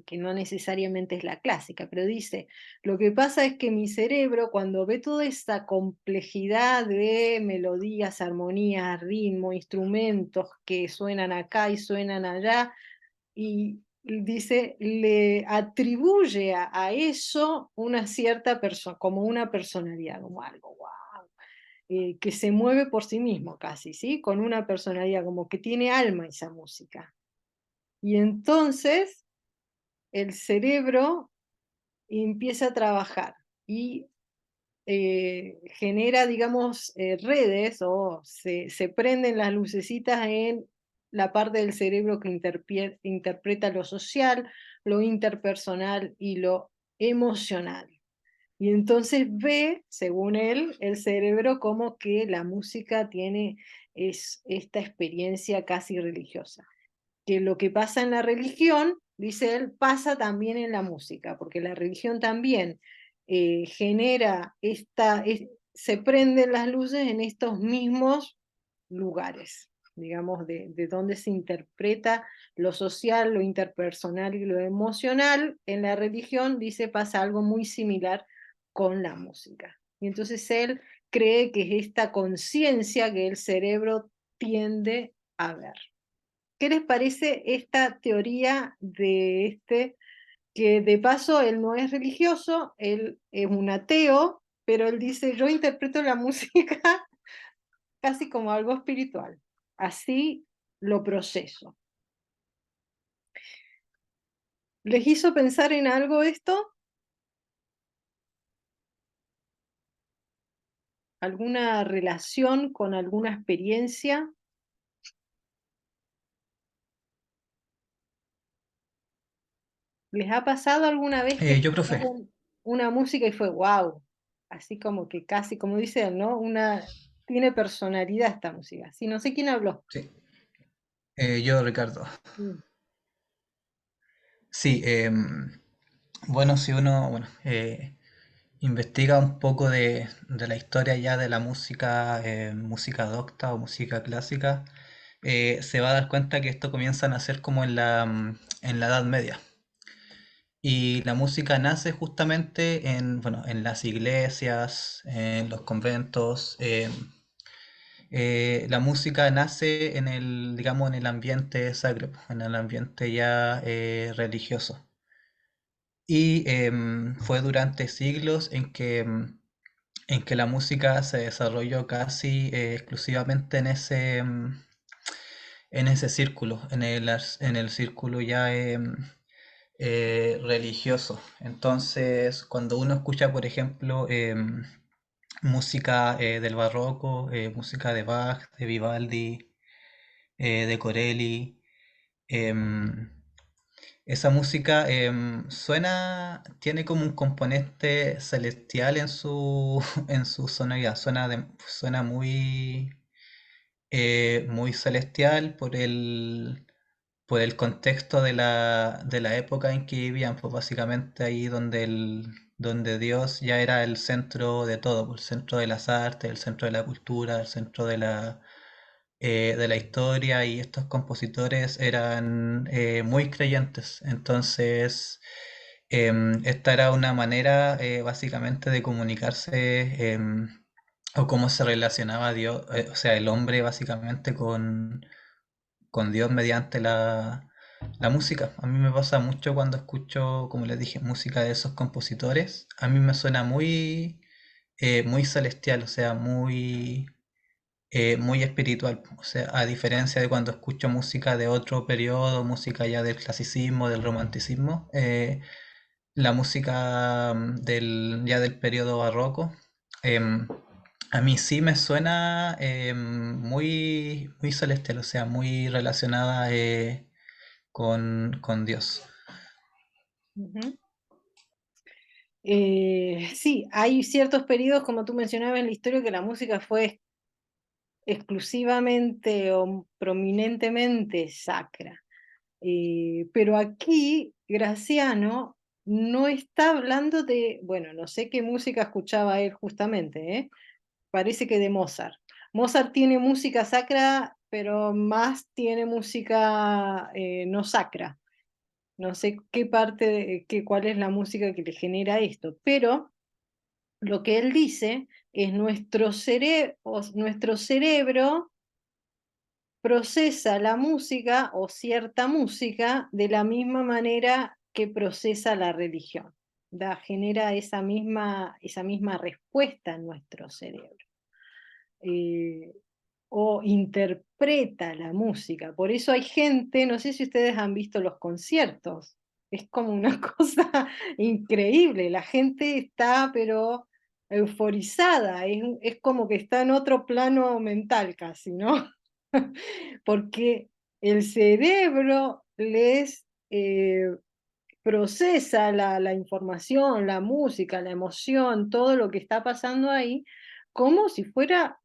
que no necesariamente es la clásica, pero dice, lo que pasa es que mi cerebro cuando ve toda esa complejidad de melodías, armonías, ritmo, instrumentos que suenan acá y suenan allá, y dice, le atribuye a eso una cierta persona, como una personalidad, como algo, wow, que se mueve por sí mismo casi, ¿sí? Con una personalidad, como que tiene alma esa música. Y entonces el cerebro empieza a trabajar y genera, digamos, redes o se prenden las lucecitas en la parte del cerebro que interpreta lo social, lo interpersonal y lo emocional. Y entonces ve, según él, el cerebro como que la música tiene esta experiencia casi religiosa, que lo que pasa en la religión, dice él, pasa también en la música, porque la religión también genera se prenden las luces en estos mismos lugares, digamos, de donde se interpreta lo social, lo interpersonal y lo emocional. En la religión, dice, pasa algo muy similar con la música. Y entonces él cree que es esta conciencia que el cerebro tiende a ver. ¿Qué les parece esta teoría de que de paso él no es religioso, él es un ateo, pero él dice, yo interpreto la música casi como algo espiritual, así lo proceso? ¿Les hizo pensar en algo esto? alguna relación con alguna experiencia? ¿Les ha pasado alguna vez que
Yo, profe.
escucharon una música y fue wow? Así como que casi, como dicen, ¿no? Tiene personalidad esta música. Sí, no sé quién habló.
Sí. Yo, Ricardo.
Mm.
Sí, bueno, si uno, bueno, investiga un poco de la historia ya de la música, música docta o música clásica, se va a dar cuenta que esto comienza a nacer como en la Edad Media. Y la música nace justamente bueno, en las iglesias, en los conventos. La música nace en digamos, en el ambiente sacro, en el ambiente ya religioso. Y fue durante siglos en que la música se desarrolló casi exclusivamente en ese círculo, en el círculo ya religioso. Entonces, cuando uno escucha, por ejemplo, música del barroco, música de Bach, de Vivaldi, de Corelli, em, esa música tiene como un componente celestial en en su sonoridad, suena muy celestial por el contexto de de la época en que vivían, pues básicamente ahí donde Dios ya era el centro de todo, pues, el centro de las artes, el centro de la cultura, el centro de la historia, y estos compositores eran muy creyentes. Entonces, esta era una manera básicamente de comunicarse, o cómo se relacionaba Dios, o sea, el hombre básicamente con Dios mediante la música. A mí me pasa mucho cuando escucho, como les dije, música de esos compositores. A mí me suena muy celestial, o sea, muy espiritual. O sea, a diferencia de cuando escucho música de otro periodo, música ya del clasicismo, del romanticismo, la música ya del periodo barroco, em, a mí sí me suena muy celestial, o sea, muy relacionada con Dios.
Ujú. Sí, hay ciertos periodos, como tú mencionabas en la historia, que la música fue exclusivamente o prominentemente sacra. Pero aquí Graciano no está hablando de, bueno, no sé qué música escuchaba él justamente, ¿eh? Parece que de Mozart. Mozart tiene música sacra, pero más tiene música no sacra. No sé qué parte, cuál es la música que le genera esto, pero lo que él dice es nuestro cerebro procesa la música o cierta música de la misma manera que procesa la religión. Genera esa misma respuesta en nuestro cerebro. Eh, o interpreta la música. Por eso hay gente, no sé si ustedes han visto los conciertos, es como una cosa increíble, la gente está pero euforizada, es como que está en otro plano mental casi, ¿no? Porque el cerebro les procesa la información, la música, la emoción, todo lo que está pasando ahí, como si fuera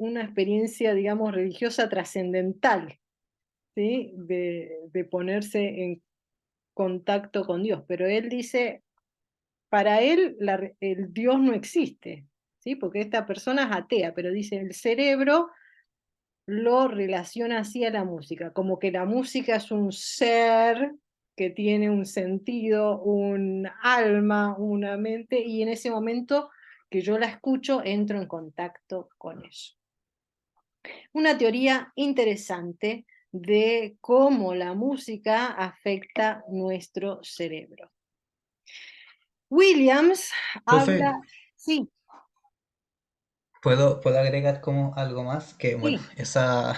una experiencia, digamos, religiosa trascendental, ¿sí? De ponerse en contacto con Dios. Pero él dice, para él el Dios no existe, ¿sí? Porque esta persona es atea, pero dice, el cerebro lo relaciona así a la música, como que la música es un ser que tiene un sentido, un alma, una mente, y en ese momento que yo la escucho, entro en contacto con eso. Una teoría interesante de cómo la música afecta nuestro cerebro. Williams
Profe,
habla, sí,
puedo agregar como algo más? Que bueno,
sí,
esa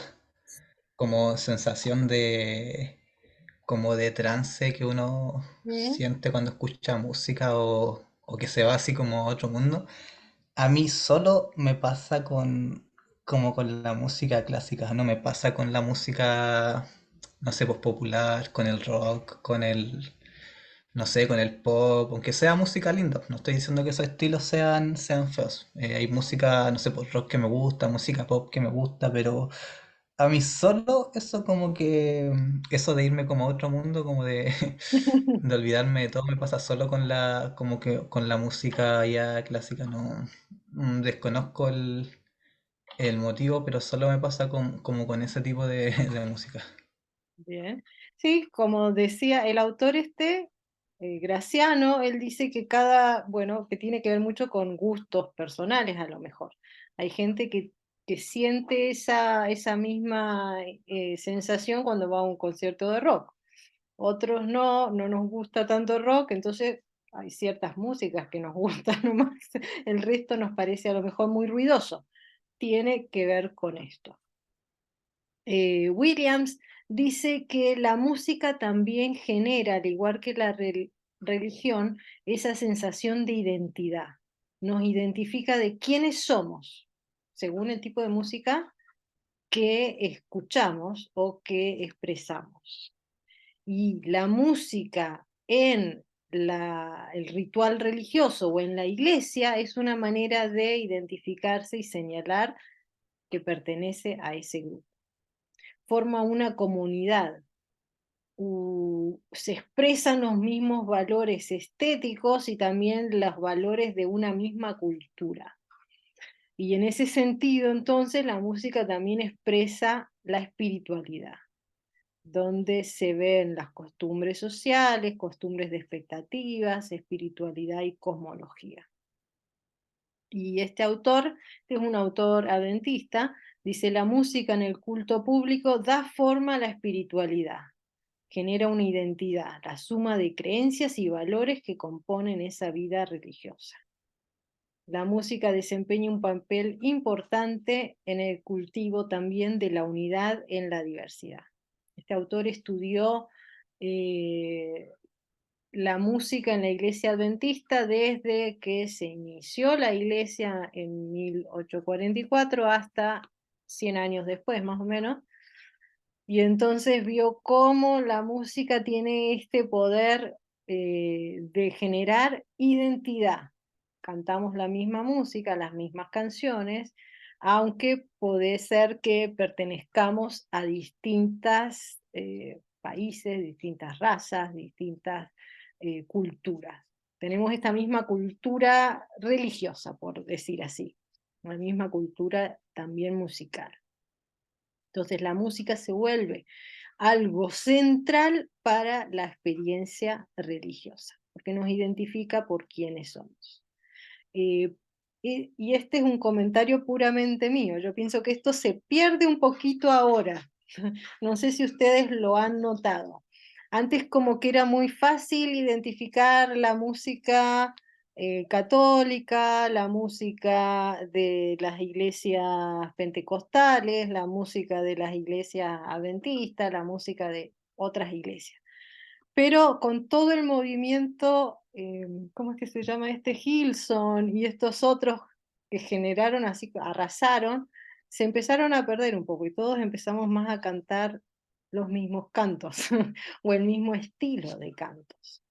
como sensación como de trance que uno
¿eh?
siente cuando escucha música o que se va así como a otro mundo. a mí solo me pasa como con la música clásica, no me pasa con la música, no sé, pues popular, con el rock, no sé, con el pop, aunque sea música linda. No estoy diciendo que esos estilos sean feos. Hay música, no sé, pues rock que me gusta, música pop que me gusta, pero a mí solo eso como que, eso de irme como a otro mundo, como de, de olvidarme de todo, me pasa solo como que con la música ya clásica, no, desconozco el motivo, pero solo me pasa como con ese tipo de música.
Bien. Sí, como decía el autor Graciano, él dice que bueno, que tiene que ver mucho con gustos personales a lo mejor. Hay gente que siente esa misma sensación cuando va a un concierto de rock. Otros no nos gusta tanto el rock, entonces hay ciertas músicas que nos gustan nomás, el resto nos parece a lo mejor muy ruidoso. Tiene que ver con esto. Williams dice que la música también genera, al igual que la religión, esa sensación de identidad. Nos identifica de quiénes somos, según el tipo de música que escuchamos o que expresamos. Y la música en el ritual religioso o en la iglesia es una manera de identificarse y señalar que pertenece a ese grupo. Forma una comunidad, se expresan los mismos valores estéticos y también los valores de una misma cultura. Y en ese sentido, entonces, la música también expresa la espiritualidad, donde se ven las costumbres sociales, costumbres de expectativas, espiritualidad y cosmología. Y este autor, que es un autor adventista, dice: la música en el culto público da forma a la espiritualidad, genera una identidad, la suma de creencias y valores que componen esa vida religiosa. La música desempeña un papel importante en el cultivo también de la unidad en la diversidad. Este autor estudió eh, la música en la iglesia adventista desde que se inició la iglesia en 1844 hasta 100 años después, más o menos. Y entonces vio cómo la música tiene este poder de generar identidad. Cantamos la misma música, las mismas canciones, aunque puede ser que pertenezcamos a distintas países, distintas razas, distintas culturas. Tenemos esta misma cultura religiosa, por decir así, la misma cultura también musical. Entonces la música se vuelve algo central para la experiencia religiosa, porque nos identifica por quiénes somos. Eh, y este es un comentario puramente mío. Yo pienso que esto se pierde un poquito ahora. No sé si ustedes lo han notado. Antes como que era muy fácil identificar la música católica, la música de las iglesias pentecostales, la música de las iglesias adventistas, la música de otras iglesias. Pero con todo el movimiento, ¿cómo es que se llama este? Hillsong y estos otros que generaron así, arrasaron, se empezaron a perder un poco y todos empezamos más a cantar los mismos cantos o el mismo estilo de cantos.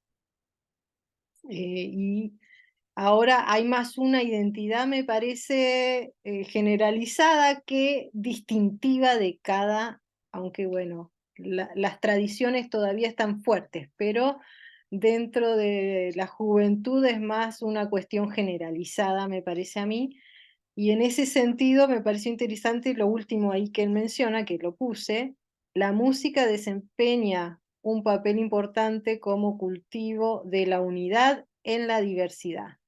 Y ahora hay más una identidad, me parece, generalizada que distintiva de cada, aunque bueno, las tradiciones todavía están fuertes, pero dentro de la juventud es más una cuestión generalizada, me parece a mí. Y en ese sentido me pareció interesante lo último ahí que él menciona, que lo puse: la música desempeña un papel importante como cultivo de la unidad en la diversidad.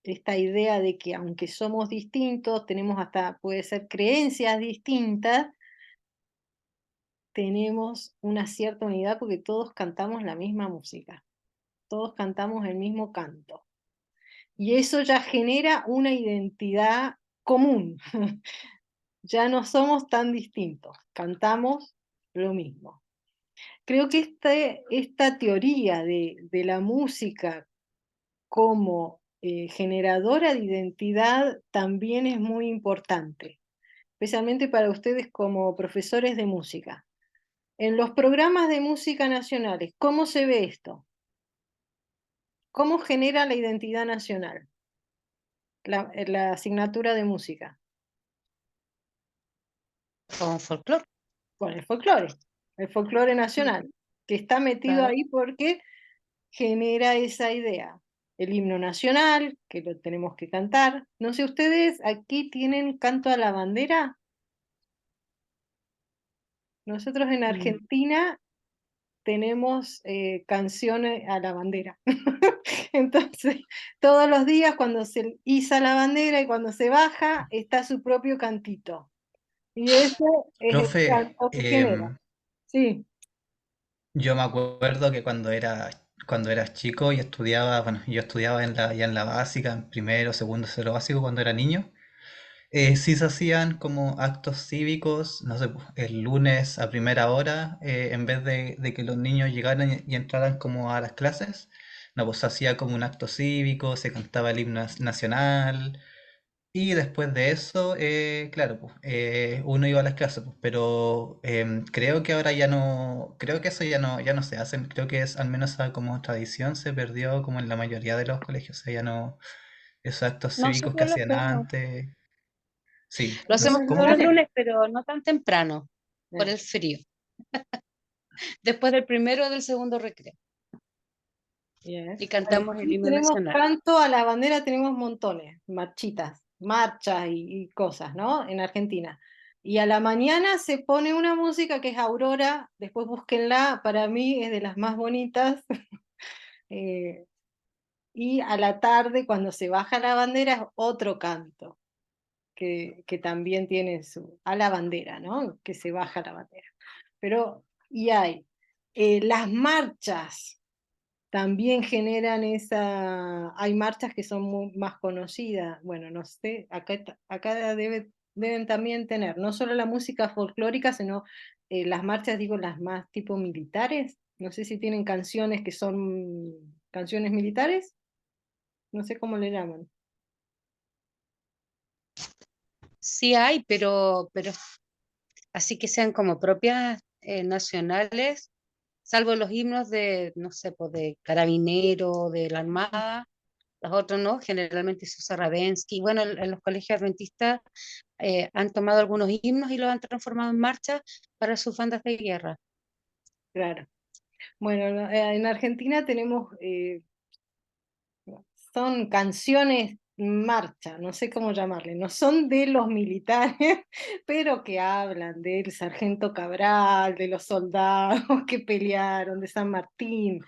Esta idea de que aunque somos distintos, tenemos hasta, puede ser, creencias distintas, tenemos una cierta unidad porque todos cantamos la misma música, todos cantamos el mismo canto. Y eso ya genera una identidad común. Ya no somos tan distintos, cantamos lo mismo. Creo que esta teoría de la música como generadora de identidad también es muy importante, especialmente para ustedes como profesores de música. En los programas de música nacionales, ¿cómo se ve esto? ¿Cómo genera la identidad nacional? La asignatura de música.
Con folclore.
Con el folclore nacional, que está metido
Claro.
ahí porque genera esa idea. El himno nacional, que lo tenemos que cantar. No sé, ¿ustedes aquí tienen canto a la bandera? Nosotros en Argentina tenemos canciones a la bandera. Entonces, todos los días cuando se iza la bandera y cuando se baja, está su propio cantito. Y ese es el
Profe,
canto que genera. Sí,
yo me acuerdo que cuando eras chico y estudiaba, bueno, yo estudiaba ya en la básica, en primero, segundo, cero básico, cuando era niño. Sí se hacían como actos cívicos, no sé, pues, el lunes a primera hora, en vez de que los niños llegaran y entraran como a las clases, no, pues se hacía como un acto cívico, se cantaba el himno nacional, y después de eso, claro, pues, uno iba a las clases, pues, pero creo que ahora ya no, creo que eso ya no se hace, creo que es al menos esa como tradición se perdió como en la mayoría de los colegios, o sea, ya no, esos actos cívicos que
Nosotros lo
hacían
hacemos.
antes. Sí,
Lo
no sé,
hacemos
¿cómo
todos los
que?
lunes, pero no tan temprano, por
ya,
el frío. Después del primero o del segundo recreo.
bien.
Y
Bueno,
cantamos el
aquí
himno
tenemos
nacional.
canto a la bandera, tenemos montones, marchitas, marchas y cosas, ¿no? En Argentina. Y a la mañana se pone una música que es Aurora, después búsquenla, para mí es de las más bonitas. Eh, y a la tarde, cuando se baja la bandera, es otro canto, que también tiene su, a la bandera, ¿no? Que se baja la bandera. Pero, y hay las marchas. También generan hay marchas que son más conocidas. Bueno, no sé, acá deben también tener no solo la música folclórica, sino las marchas, digo, las más tipo militares. No sé si tienen canciones que son canciones militares, no sé cómo le llaman.
Sí hay, pero así que sean como propias nacionales, salvo los himnos de, no sé, pues de carabinero, de la Armada, los otros no, generalmente se usa Ravenski. Bueno, en los colegios adventistas han tomado algunos himnos y los han transformado en marchas para sus bandas de guerra.
Claro. Bueno, no, en Argentina tenemos son canciones marcha, no sé cómo llamarle, no son de los militares, pero que hablan del sargento Cabral, de los soldados que pelearon, de San Martín.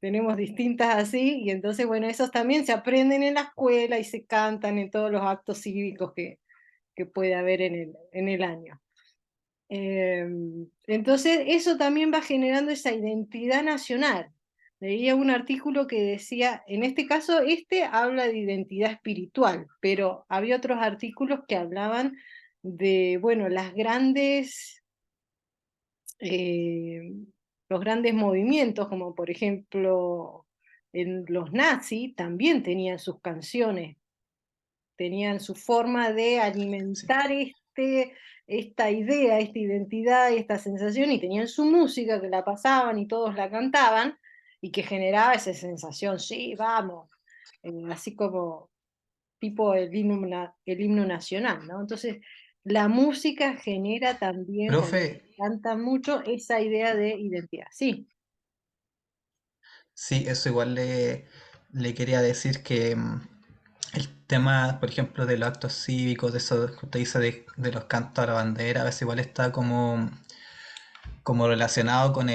Tenemos distintas así, y entonces, bueno, esos también se aprenden en la escuela y se cantan en todos los actos cívicos que puede haber en el año. Eh, entonces, eso también va generando esa identidad nacional. Leía un artículo que decía, en este caso, este habla de identidad espiritual, pero había otros artículos que hablaban de, bueno, eh, los grandes movimientos, como por ejemplo, en los nazis también tenían sus canciones, tenían su forma de
Sí.
alimentar esta idea, esta identidad, esta sensación, y tenían su música que la pasaban y todos la cantaban, y que generaba esa sensación, sí, vamos, así como tipo el himno nacional, ¿no? Entonces, la música genera también, cuando
Profe,
se canta mucho, esa idea de identidad. Sí,
sí, eso igual le quería decir que el tema, por ejemplo, de los actos cívicos, de eso que usted dice de los cantos a la bandera, a veces igual está como relacionado con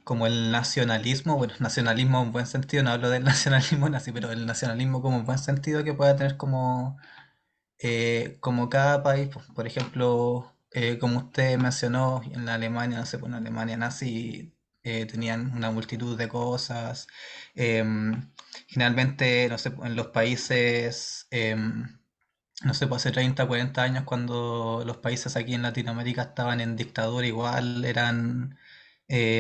como el nacionalismo, bueno, nacionalismo en buen sentido, no hablo del nacionalismo nazi, pero el nacionalismo como en buen sentido que pueda tener como cada país, pues, por ejemplo, como usted mencionó, en la Alemania, no sé, pues en la Alemania nazi tenían una multitud de cosas. Generalmente, no sé, en los países, no sé, pues hace 30 40 años, cuando los países aquí en Latinoamérica estaban en dictadura, igual eran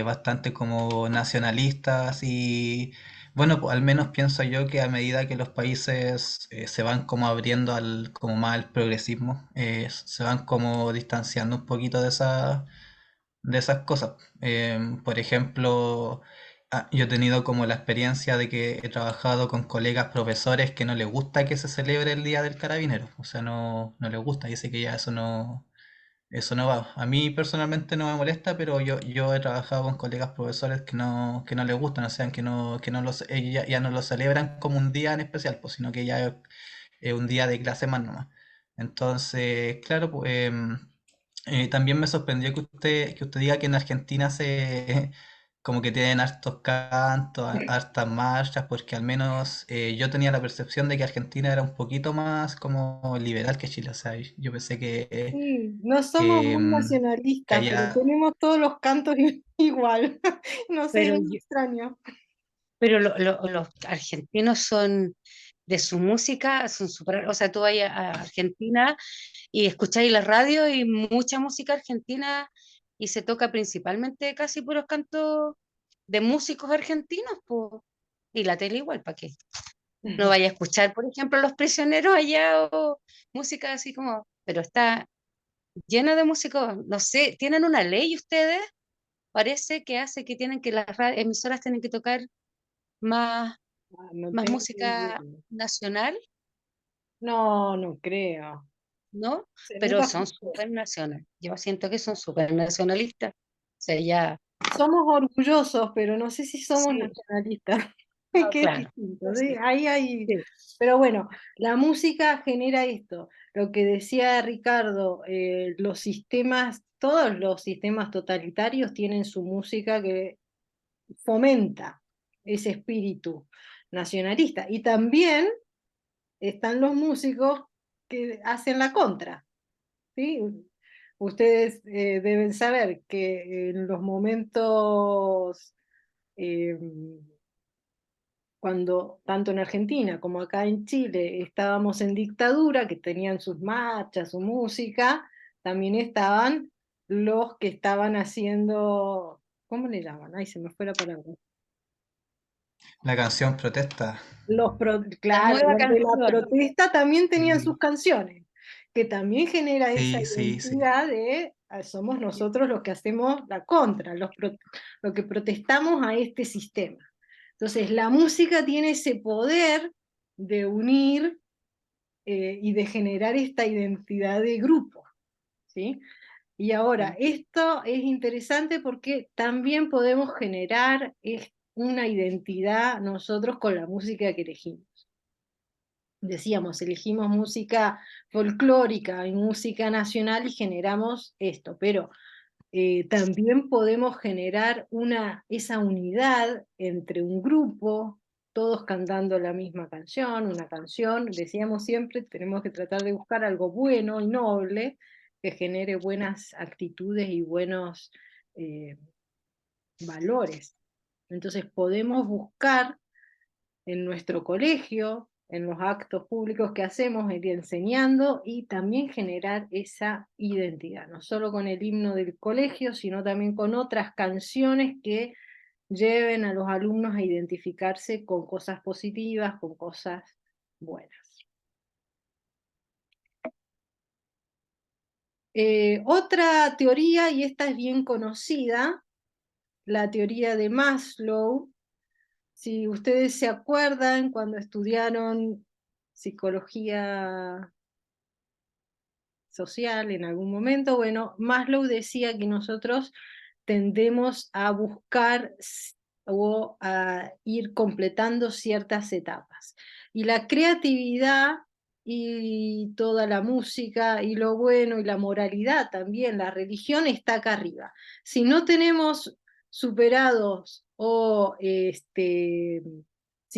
bastante como nacionalistas y Bueno, pues, al menos pienso yo que a medida que los países se van como abriendo como más al progresismo, se van como distanciando un poquito de esas cosas. Por ejemplo, yo he tenido como la experiencia de que he trabajado con colegas profesores que no les gusta que se celebre el Día del Carabinero. O sea, no les gusta, dice que ya eso no va. A mí personalmente no me molesta, pero yo he trabajado con colegas profesores que no les gustan, o sea, que no ya no lo celebran como un día en especial, pues, sino que ya es un día de clase más nomás. Entonces, claro, pues, también me sorprendió que usted diga que en Argentina como que tienen hartos cantos, hartas marchas, porque al menos yo tenía la percepción de que Argentina era un poquito más como liberal que Chile. O sea, yo pensé
Sí, no somos
que,
muy
que
nacionalistas, pero
allá,
tenemos todos los cantos igual. No sé, es
Pero,
muy extraño.
pero los argentinos son de su música, son super, o sea, tú vas a Argentina y escucháis la radio y mucha música argentina y se toca principalmente casi puros cantos de músicos argentinos, po. Y la tele igual, ¿para qué? No vaya a escuchar, por ejemplo, Los Prisioneros allá o música así como, pero está llena de músicos, no sé, ¿tienen una ley ustedes? Parece que hace que tienen que las emisoras tienen que tocar más,
Ah, no
más
tengo
música
idea.
nacional,
No, no creo.
¿no? Pero
Nunca
son
escuché.
súper nacionales. Yo siento que son súper nacionalistas. O sea, ya,
Somos orgullosos, pero no sé si somos
sí,
nacionalistas.
no,
Que es
claro,
distinto,
pues
¿sí?
sí,
Ahí hay.
sí.
Pero bueno, la música genera esto. Lo que decía Ricardo, los sistemas, todos los sistemas totalitarios tienen su música que fomenta ese espíritu nacionalista. Y también están los músicos que hacen la contra, ¿sí? Ustedes deben saber que en los momentos, eh, cuando tanto en Argentina como acá en Chile estábamos en dictadura, que tenían sus marchas, su música, también estaban los que estaban haciendo, ¿cómo le llaman? Ay, se me fue la palabra.
la canción protesta.
La
Claro,
nueva
los de la
canción.
protesta también tenían
Sí,
sus canciones, que también genera esa
sí, sí, sí.
identidad de somos nosotros los que hacemos la contra, los que protestamos a este sistema. Entonces, la música tiene ese poder de unir y de generar esta identidad de grupo, ¿sí? Y ahora, esto es interesante porque también podemos generar una identidad nosotros con la música que elegimos. Decíamos, elegimos música folclórica y música nacional y generamos esto, pero también podemos generar esa unidad entre un grupo, todos cantando la misma canción, una canción, decíamos siempre, tenemos que tratar de buscar algo bueno y noble que genere buenas actitudes y buenos eh, valores. Entonces podemos buscar en nuestro colegio, en los actos públicos que hacemos, ir enseñando y también generar esa identidad, no solo con el himno del colegio, sino también con otras canciones que lleven a los alumnos a identificarse con cosas positivas, con cosas buenas. Otra teoría, y esta es bien conocida, la teoría de Maslow. Si ustedes se acuerdan cuando estudiaron psicología social en algún momento, bueno, Maslow decía que nosotros tendemos a buscar o a ir completando ciertas etapas. Y la creatividad y toda la música y lo bueno y la moralidad también, la religión está acá arriba. Si no tenemos superados o si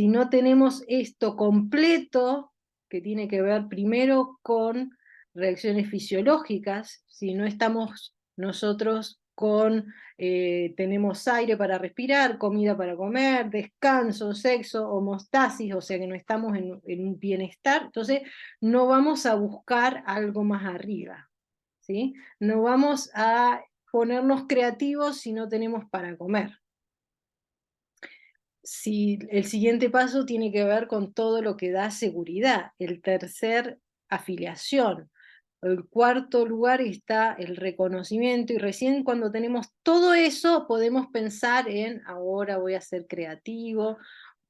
no tenemos esto completo, que tiene que ver primero con reacciones fisiológicas, si no estamos nosotros tenemos aire para respirar, comida para comer, descanso, sexo, homeostasis, o sea que no estamos en un bienestar, entonces no vamos a buscar algo más arriba, ¿sí? No vamos a ponernos creativos si no tenemos para comer. si el siguiente paso tiene que ver con todo lo que da seguridad, el tercer, afiliación. El cuarto lugar está el reconocimiento y recién cuando tenemos todo eso podemos pensar en ahora voy a ser creativo.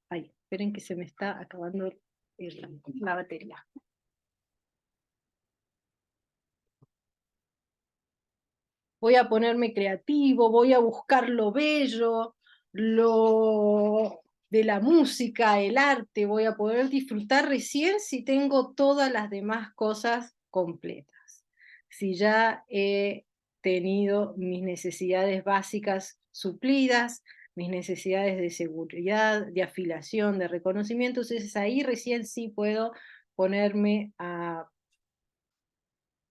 Ay, esperen que se me está acabando la batería. Voy a ponerme creativo, voy a buscar lo bello, lo de la música, el arte, voy a poder disfrutar recién si tengo todas las demás cosas completas. Si ya he tenido mis necesidades básicas suplidas, mis necesidades de seguridad, de afiliación, de reconocimiento, entonces ahí recién sí puedo ponerme a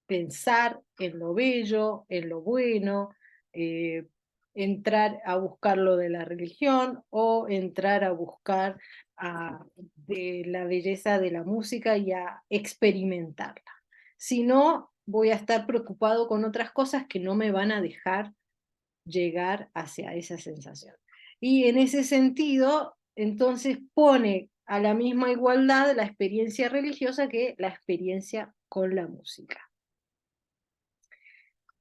pensar en lo bello, en lo bueno, eh, entrar a buscar lo de la religión o entrar a buscar de la belleza de la música y a experimentarla. Si no, voy a estar preocupado con otras cosas que no me van a dejar llegar hacia esa sensación. Y en ese sentido, entonces pone a la misma igualdad la experiencia religiosa que la experiencia con la música.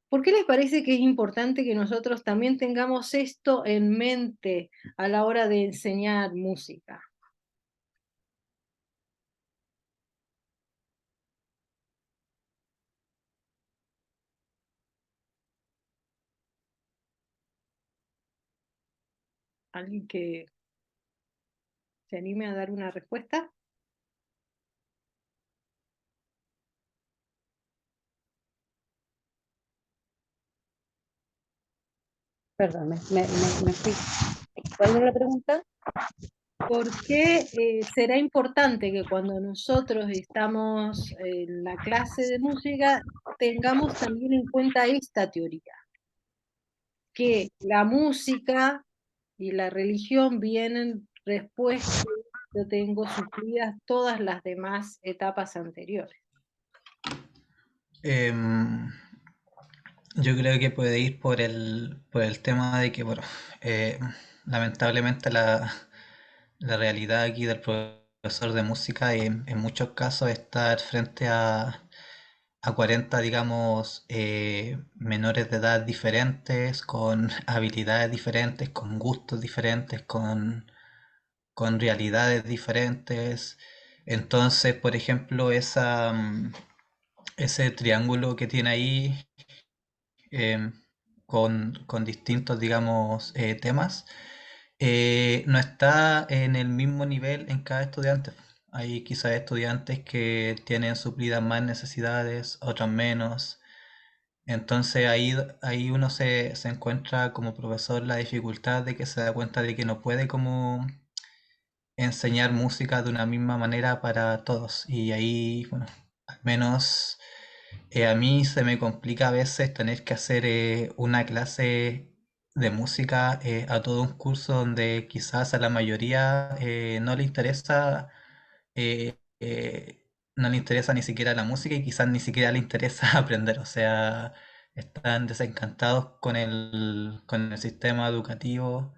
¿Por qué les parece que es importante que nosotros también tengamos esto en mente a la hora de enseñar música? ¿Alguien que se anime a dar una respuesta?
Perdón, me fui. ¿Cuál es la pregunta?
¿Por qué será importante que cuando nosotros estamos en la clase de música tengamos también en cuenta esta teoría? Que la música y la religión vienen después que yo tengo suplidas todas las demás etapas anteriores.
Em, yo creo que puede ir por el tema de que, bueno, lamentablemente la realidad aquí del profesor de música en muchos casos es estar frente a 40, digamos, menores de edad diferentes, con habilidades diferentes, con gustos diferentes, con realidades diferentes. Entonces, por ejemplo, ese triángulo que tiene ahí em, con distintos, digamos, temas, no está en el mismo nivel en cada estudiante. Hay quizás estudiantes que tienen suplidas más necesidades, otros menos. Entonces ahí uno se encuentra como profesor la dificultad de que se da cuenta de que no puede como enseñar música de una misma manera para todos. Y ahí, bueno, al menos a mí se me complica a veces tener que hacer una clase de música a todo un curso donde quizás a la mayoría no le interesa, eh, eh, no le interesa ni siquiera la música y quizás ni siquiera le interesa aprender. O sea, están desencantados con el sistema educativo.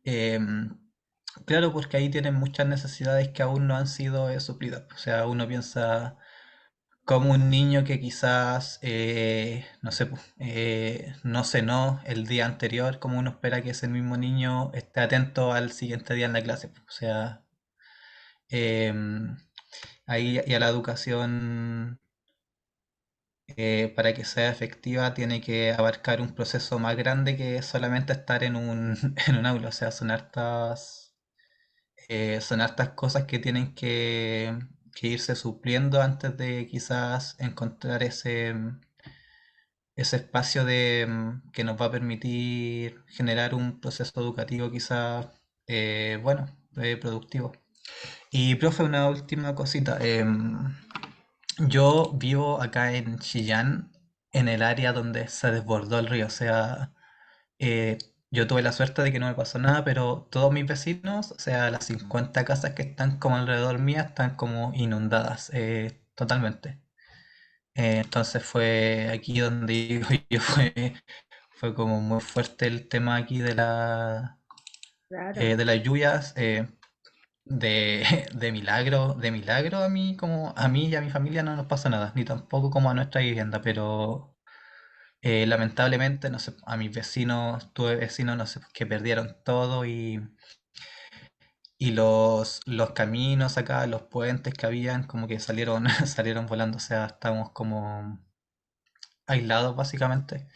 em, Claro, porque ahí tienen muchas necesidades que aún no han sido suplidas. O sea, uno piensa como un niño que quizás, no sé, no cenó el día anterior, como uno espera que ese mismo niño esté atento al siguiente día en la clase. O sea, em, ahí ya la educación, para que sea efectiva, tiene que abarcar un proceso más grande que solamente estar en un aula. O sea, son hartas cosas que tienen que irse supliendo antes de quizás encontrar ese espacio que nos va a permitir generar un proceso educativo quizás, bueno, productivo. Y profe, una última cosita. Yo vivo acá en Chillán, en el área donde se desbordó el río. O sea, eh, yo tuve la suerte de que no me pasó nada, pero todos mis vecinos, o sea, las 50 casas que están como alrededor mía, están como inundadas totalmente. Entonces fue aquí donde digo yo, fue como muy fuerte el tema aquí
Claro.
de las lluvias, de, de milagro a mí y a mi familia no nos pasa nada, ni tampoco como a nuestra vivienda, pero lamentablemente, no sé, a mis vecinos, tuve vecinos, no sé, que perdieron todo y los caminos acá, los puentes que habían, como que salieron, salieron volando, o sea, estamos como aislados básicamente.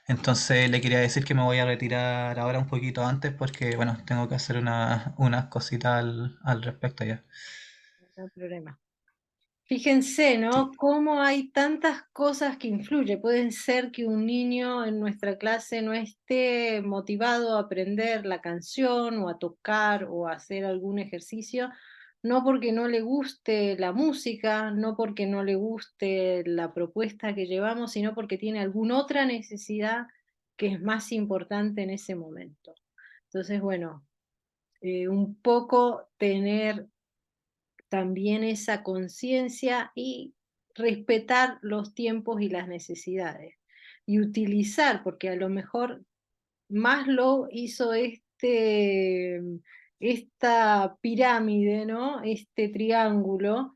Entonces le quería decir que me voy a retirar ahora un poquito antes porque, bueno, tengo que hacer unas cositas al respecto ya.
No hay problema. Fíjense,
Sí.
¿no? Cómo hay tantas cosas que influyen. Puede ser que un niño en nuestra clase no esté motivado a aprender la canción o a tocar o a hacer algún ejercicio, no porque no le guste la música, no porque no le guste la propuesta que llevamos, sino porque tiene alguna otra necesidad que es más importante en ese momento. Entonces, bueno, un poco tener también esa conciencia y respetar los tiempos y las necesidades. Y utilizar, porque a lo mejor Maslow hizo esta pirámide, ¿no? Este triángulo,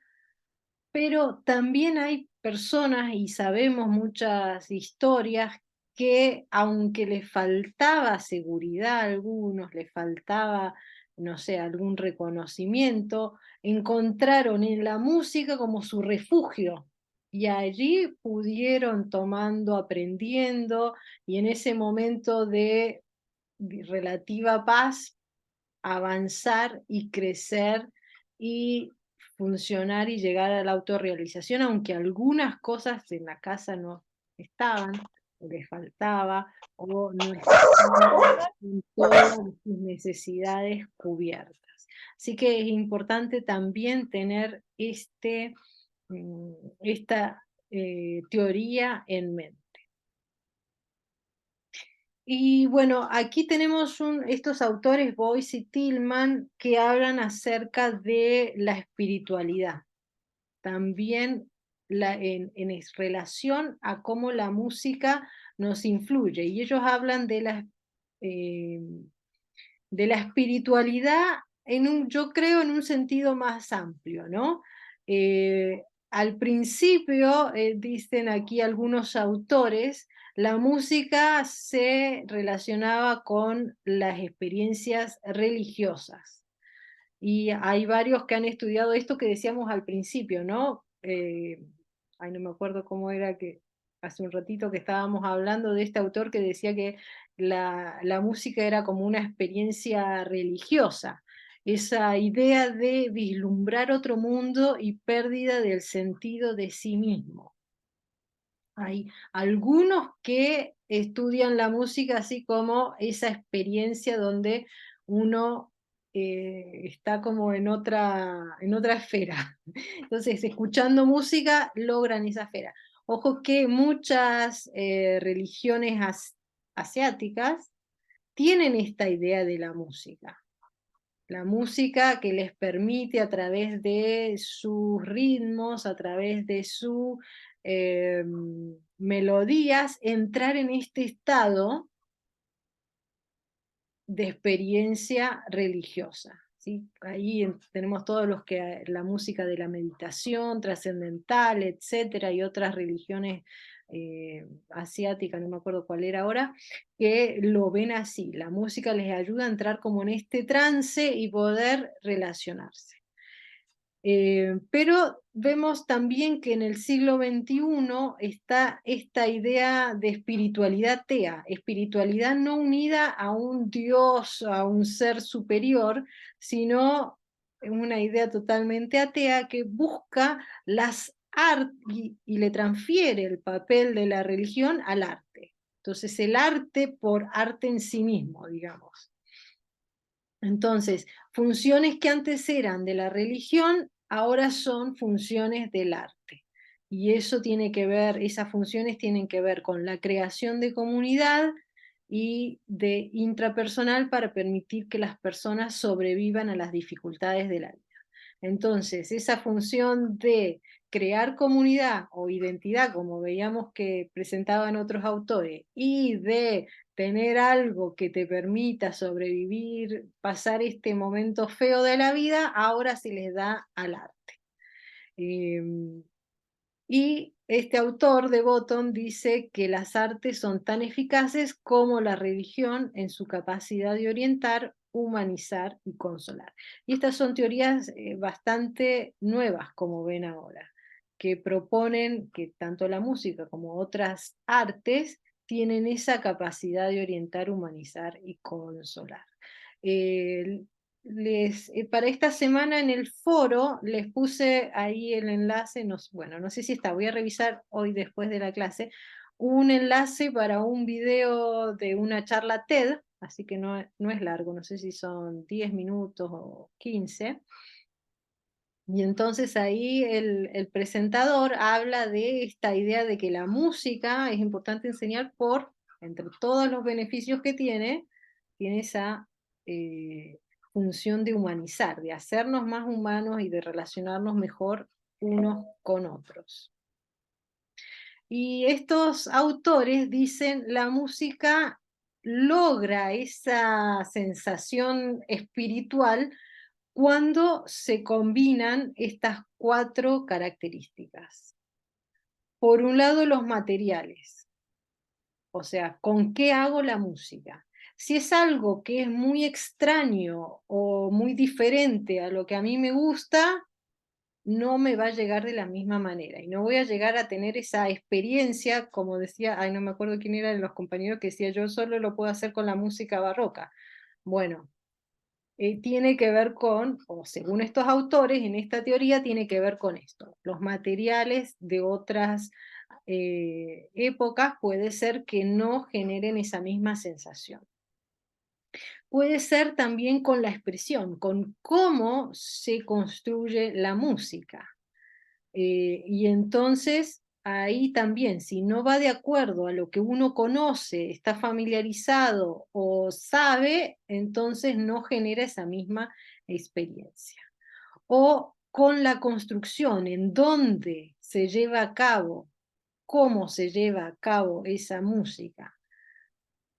pero también hay personas, y sabemos muchas historias, que aunque les faltaba seguridad a algunos, les faltaba, no sé, algún reconocimiento, encontraron en la música como su refugio. Y allí pudieron tomando, aprendiendo, y en ese momento de relativa paz, avanzar y crecer y funcionar y llegar a la autorrealización, aunque algunas cosas en la casa no estaban, o les faltaba, o no estaban con todas sus necesidades cubiertas. Así que es importante también tener esta teoría en mente. Y bueno, aquí tenemos estos autores, Boyce y Tillman, que hablan acerca de la espiritualidad. También relación a cómo la música nos influye. Y ellos hablan eh, de la espiritualidad yo creo, en un sentido más amplio, ¿no? Al principio, dicen aquí algunos autores, la música se relacionaba con las experiencias religiosas. Y hay varios que han estudiado esto que decíamos al principio, ¿no? Ay, no me acuerdo cómo era que hace un ratito que estábamos hablando de este autor que decía que la música era como una experiencia religiosa, esa idea de vislumbrar otro mundo y pérdida del sentido de sí mismo. Hay algunos que estudian la música así como esa experiencia donde uno está como en otra esfera. Entonces, escuchando música logran esa esfera. Ojo que muchas religiones asiáticas tienen esta idea de la música. La música que les permite a través de sus ritmos, a través de sus melodías, entrar en este estado de experiencia religiosa. ¿Sí? Ahí tenemos todos los que la música de la meditación trascendental, etcétera, y otras religiones asiáticas, no me acuerdo cuál era ahora, que lo ven así. La música les ayuda a entrar como en este trance y poder relacionarse. Pero vemos también que en el siglo XXI está esta idea de espiritualidad tea, espiritualidad no unida a un Dios, a un ser superior, sino una idea totalmente atea que busca las artes y le transfiere el papel de la religión al arte. Entonces el arte por arte en sí mismo, digamos. Entonces, funciones que antes eran de la religión, ahora son funciones del arte. Y eso tiene que ver, esas funciones tienen que ver con la creación de comunidad y de intrapersonal para permitir que las personas sobrevivan a las dificultades de la vida. Entonces, esa función de crear comunidad o identidad, como veíamos que presentaban otros autores, y de tener algo que te permita sobrevivir, pasar este momento feo de la vida, ahora se les da al arte. Y este autor de Bottom dice que las artes son tan eficaces como la religión en su capacidad de orientar, humanizar y consolar. Y estas son teorías bastante nuevas, como ven ahora, que proponen que tanto la música como otras artes tienen esa capacidad de orientar, humanizar y consolar. Para esta semana en el foro les puse ahí el enlace, bueno, no sé si está, voy a revisar hoy después de la clase, un enlace para un video de una charla TED, así que no es largo, no sé si son 10 minutos o 15. Y entonces ahí el presentador habla de esta idea de que la música es importante enseñar entre todos los beneficios que tiene esa función de humanizar, de hacernos más humanos y de relacionarnos mejor unos con otros. Y estos autores dicen, la música logra esa sensación espiritual cuando se combinan estas 4 características. Por un lado, los materiales, o sea, ¿con qué hago la música? Si es algo que es muy extraño o muy diferente a lo que a mí me gusta, no me va a llegar de la misma manera y no voy a llegar a tener esa experiencia, como decía, no me acuerdo quién era de los compañeros que decía, yo solo lo puedo hacer con la música barroca. Bueno, tiene que ver o según estos autores, en esta teoría tiene que ver con esto. Los materiales de otras épocas puede ser que no generen esa misma sensación. Puede ser también con la expresión, con cómo se construye la música. Y entonces ahí también, si no va de acuerdo a lo que uno conoce, está familiarizado o sabe, entonces no genera esa misma experiencia. O con la construcción, en dónde se lleva a cabo, cómo se lleva a cabo esa música.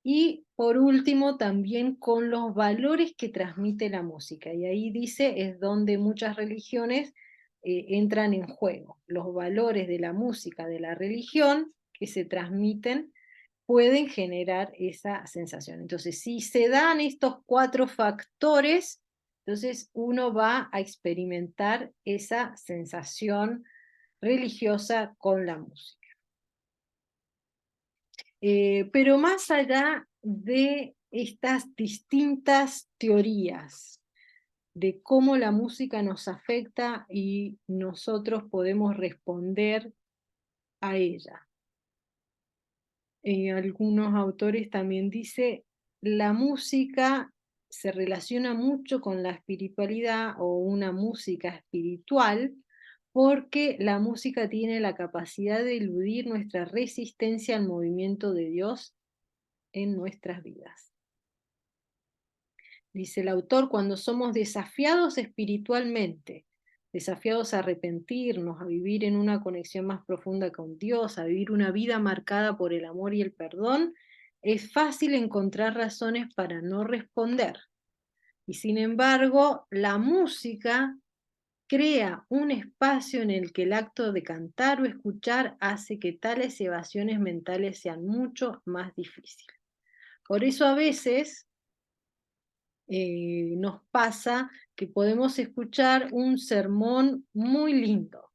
Y por último, también con los valores que transmite la música. Y ahí dice, es donde muchas religiones entran en juego. Los valores de la música, de la religión, que se transmiten, pueden generar esa sensación. Entonces, si se dan estos 4 factores, entonces uno va a experimentar esa sensación religiosa con la música. Pero más allá de estas distintas teorías de cómo la música nos afecta y nosotros podemos responder a ella. Algunos autores también dicen, la música se relaciona mucho con la espiritualidad o una música espiritual, porque la música tiene la capacidad de eludir nuestra resistencia al movimiento de Dios en nuestras vidas. Dice el autor, cuando somos desafiados espiritualmente, desafiados a arrepentirnos, a vivir en una conexión más profunda con Dios, a vivir una vida marcada por el amor y el perdón, es fácil encontrar razones para no responder. Y sin embargo, la música crea un espacio en el que el acto de cantar o escuchar hace que tales evasiones mentales sean mucho más difíciles. Por eso a veces nos pasa que podemos escuchar un sermón muy lindo.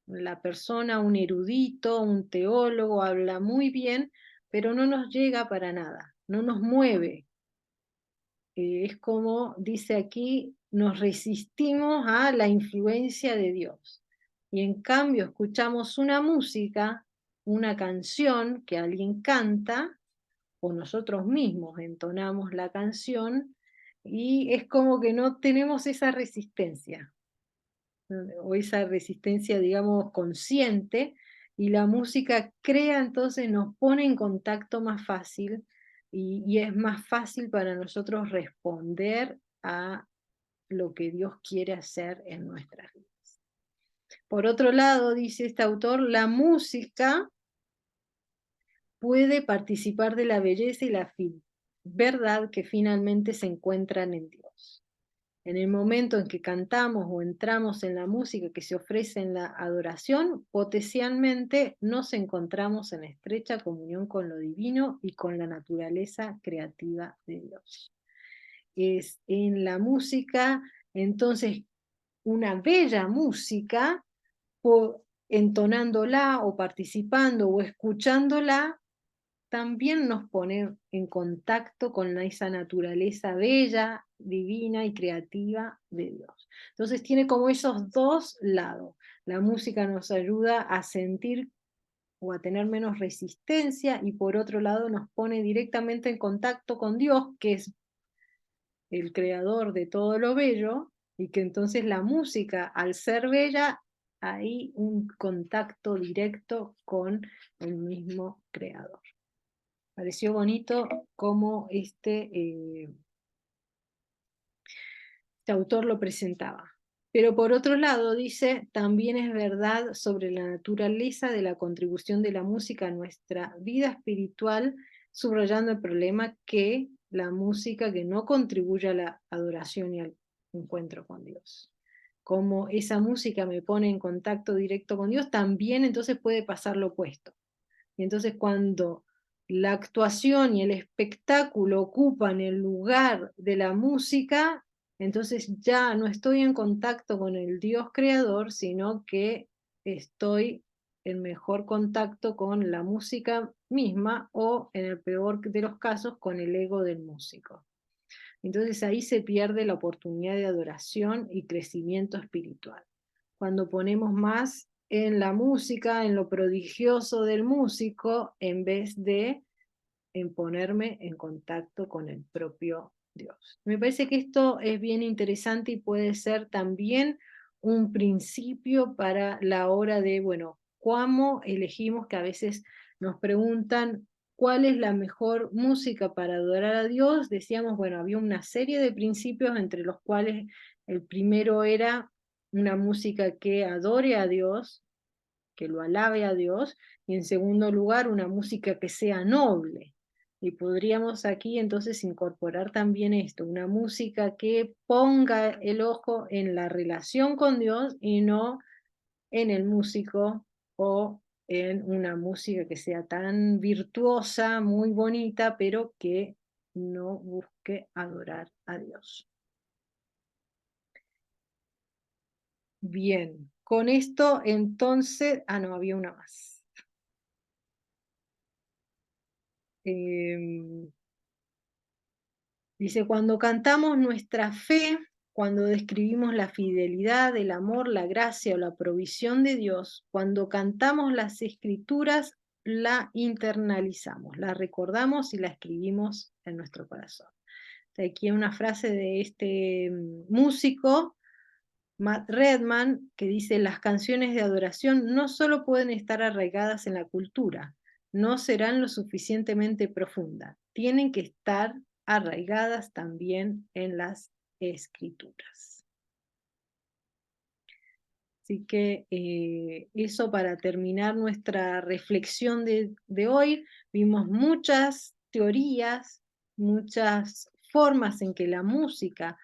La persona, un erudito, un teólogo, habla muy bien, pero no nos llega para nada, no nos mueve. Es como dice aquí, nos resistimos a la influencia de Dios. Y en cambio escuchamos una música, una canción que alguien canta, o nosotros mismos entonamos la canción, y es como que no tenemos esa resistencia, o esa resistencia, digamos, consciente, y la música crea, entonces nos pone en contacto más fácil, y es más fácil para nosotros responder a lo que Dios quiere hacer en nuestras vidas. Por otro lado, dice este autor, la música puede participar de la belleza y la verdad que finalmente se encuentran en Dios. En el momento en que cantamos o entramos en la música que se ofrece en la adoración, potencialmente nos encontramos en estrecha comunión con lo divino y con la naturaleza creativa de Dios. Es en la música, entonces, una bella música, entonándola o participando o escuchándola, también nos pone en contacto con esa naturaleza bella, divina y creativa de Dios. Entonces tiene como esos dos lados. La música nos ayuda a sentir o a tener menos resistencia, y por otro lado nos pone directamente en contacto con Dios, que es el creador de todo lo bello, y que entonces la música, al ser bella, hay un contacto directo con el mismo creador. Pareció bonito cómo este autor lo presentaba. Pero por otro lado, dice, también es verdad sobre la naturaleza de la contribución de la música a nuestra vida espiritual, subrayando el problema que la música que no contribuye a la adoración y al encuentro con Dios. Como esa música me pone en contacto directo con Dios, también entonces puede pasar lo opuesto. Y entonces cuando la actuación y el espectáculo ocupan el lugar de la música, entonces ya no estoy en contacto con el Dios creador, sino que estoy en mejor contacto con la música misma, o en el peor de los casos con el ego del músico. Entonces ahí se pierde la oportunidad de adoración y crecimiento espiritual. Cuando ponemos más en la música, en lo prodigioso del músico, en vez de en ponerme en contacto con el propio Dios. Me parece que esto es bien interesante y puede ser también un principio para la hora de, bueno, cómo elegimos, que a veces nos preguntan cuál es la mejor música para adorar a Dios. Decíamos, bueno, había una serie de principios entre los cuales el primero era una música que adore a Dios, que lo alabe a Dios, y en segundo lugar, una música que sea noble. Y podríamos aquí entonces incorporar también esto, una música que ponga el ojo en la relación con Dios y no en el músico, o en una música que sea tan virtuosa, muy bonita, pero que no busque adorar a Dios. Bien, con esto entonces, no, había una más. Dice, cuando cantamos nuestra fe, cuando describimos la fidelidad, el amor, la gracia o la provisión de Dios, cuando cantamos las escrituras, la internalizamos, la recordamos y la escribimos en nuestro corazón. Aquí hay una frase de este músico, Matt Redman, que dice, las canciones de adoración no solo pueden estar arraigadas en la cultura, no serán lo suficientemente profundas, tienen que estar arraigadas también en las escrituras. Así que eso para terminar nuestra reflexión de hoy. Vimos muchas teorías, muchas formas en que la música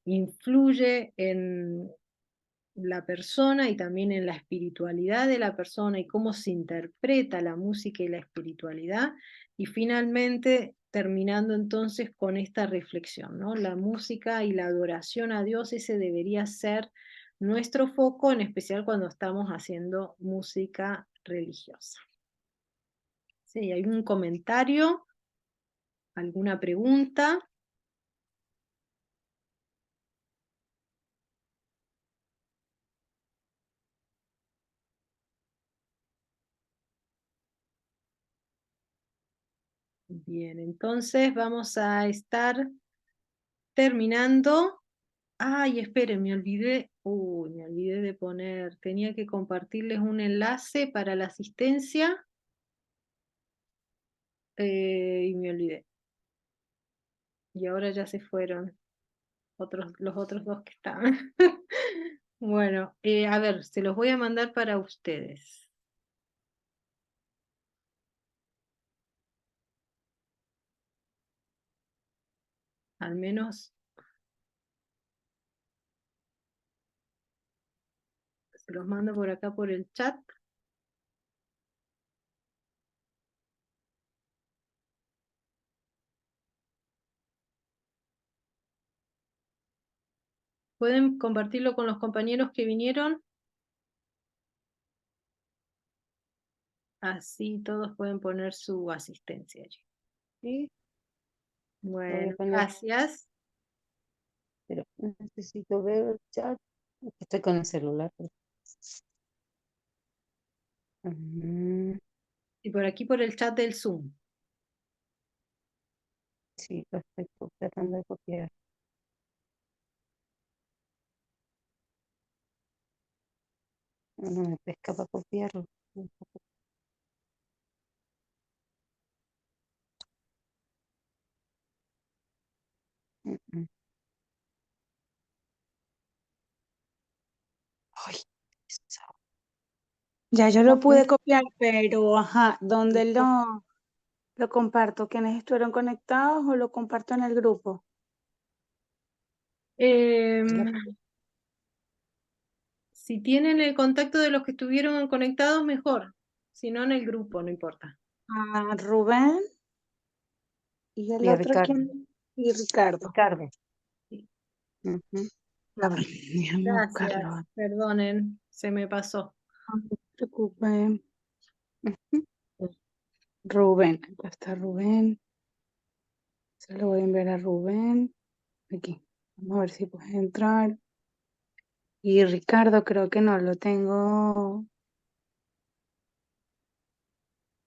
influye en la persona y también en la espiritualidad de la persona, y cómo se interpreta la música y la espiritualidad. Y finalmente terminando entonces con esta reflexión, ¿no? La música y la adoración a Dios, ese debería ser nuestro foco, en especial cuando estamos haciendo música religiosa. ¿Sí? ¿Hay algún comentario? ¿Alguna pregunta? Bien, entonces vamos a estar terminando. Ay, esperen, me olvidé. Uy, me olvidé de poner. Tenía que compartirles un enlace para la asistencia. Y me olvidé. Y ahora ya se fueron los otros dos que estaban. Bueno, a ver, se los voy a mandar para ustedes. al menos se los mando por acá por el chat. ¿Pueden compartirlo con los compañeros que vinieron? Así todos pueden poner su asistencia allí.
Sí, lo voy a
Bueno,
poner,
gracias.
pero necesito ver el chat. Estoy con el celular. Ujú,
Y por aquí por el chat del Zoom.
sí, perfecto. Tratando de copiar. No me pesca para copiarlo. Mm. Ay, pesado.
Ya yo lo
Ok,
pude copiar, pero ajá, ¿dónde
listo.
lo comparto? ¿Quiénes estuvieron conectados o lo comparto en el grupo?
Si tienen el contacto de los que estuvieron conectados, mejor. Si no, en el grupo, no importa.
A Rubén y el
Y
otro,
Ricardo.
¿quién? Y Ricardo.
Ricardo.
Sí.
Ujú.
A ver, déjame buscarlo.
Gracias. Perdonen, se me pasó.
No se preocupen.
Ujú.
Rubén, acá está Rubén. Se lo voy a enviar a Rubén. Aquí. Vamos a ver si puedes entrar. Y Ricardo, creo que no lo tengo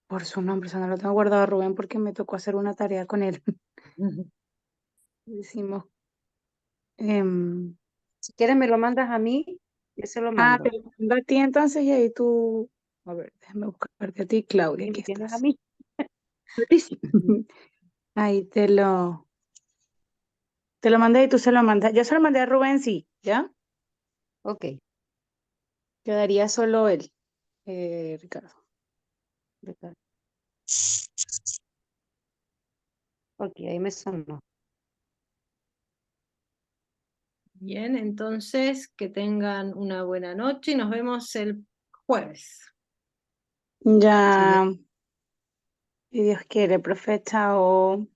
por su nombre, o sea, no lo tengo guardado a Rubén porque me tocó hacer una tarea con él. Decimos.
Si quieres me lo mandas a mí, yo se lo
Te
mando.
lo mando a ti entonces y ahí tú. A ver, déjame buscarte a ti, Claudia,
Y
aquí
me tienes a
estás.
mí.
Sí. Ahí te lo mandé y tú se lo mandas. Yo se lo mandé a Rubén, sí, ¿ya?
Ok,
Quedaría solo él, Ricardo.
Ricardo. Ok, ahí me sonó.
Bien, entonces que tengan una buena noche y nos vemos el jueves.
Ya,
Sí,
si Dios quiere, profe, chao.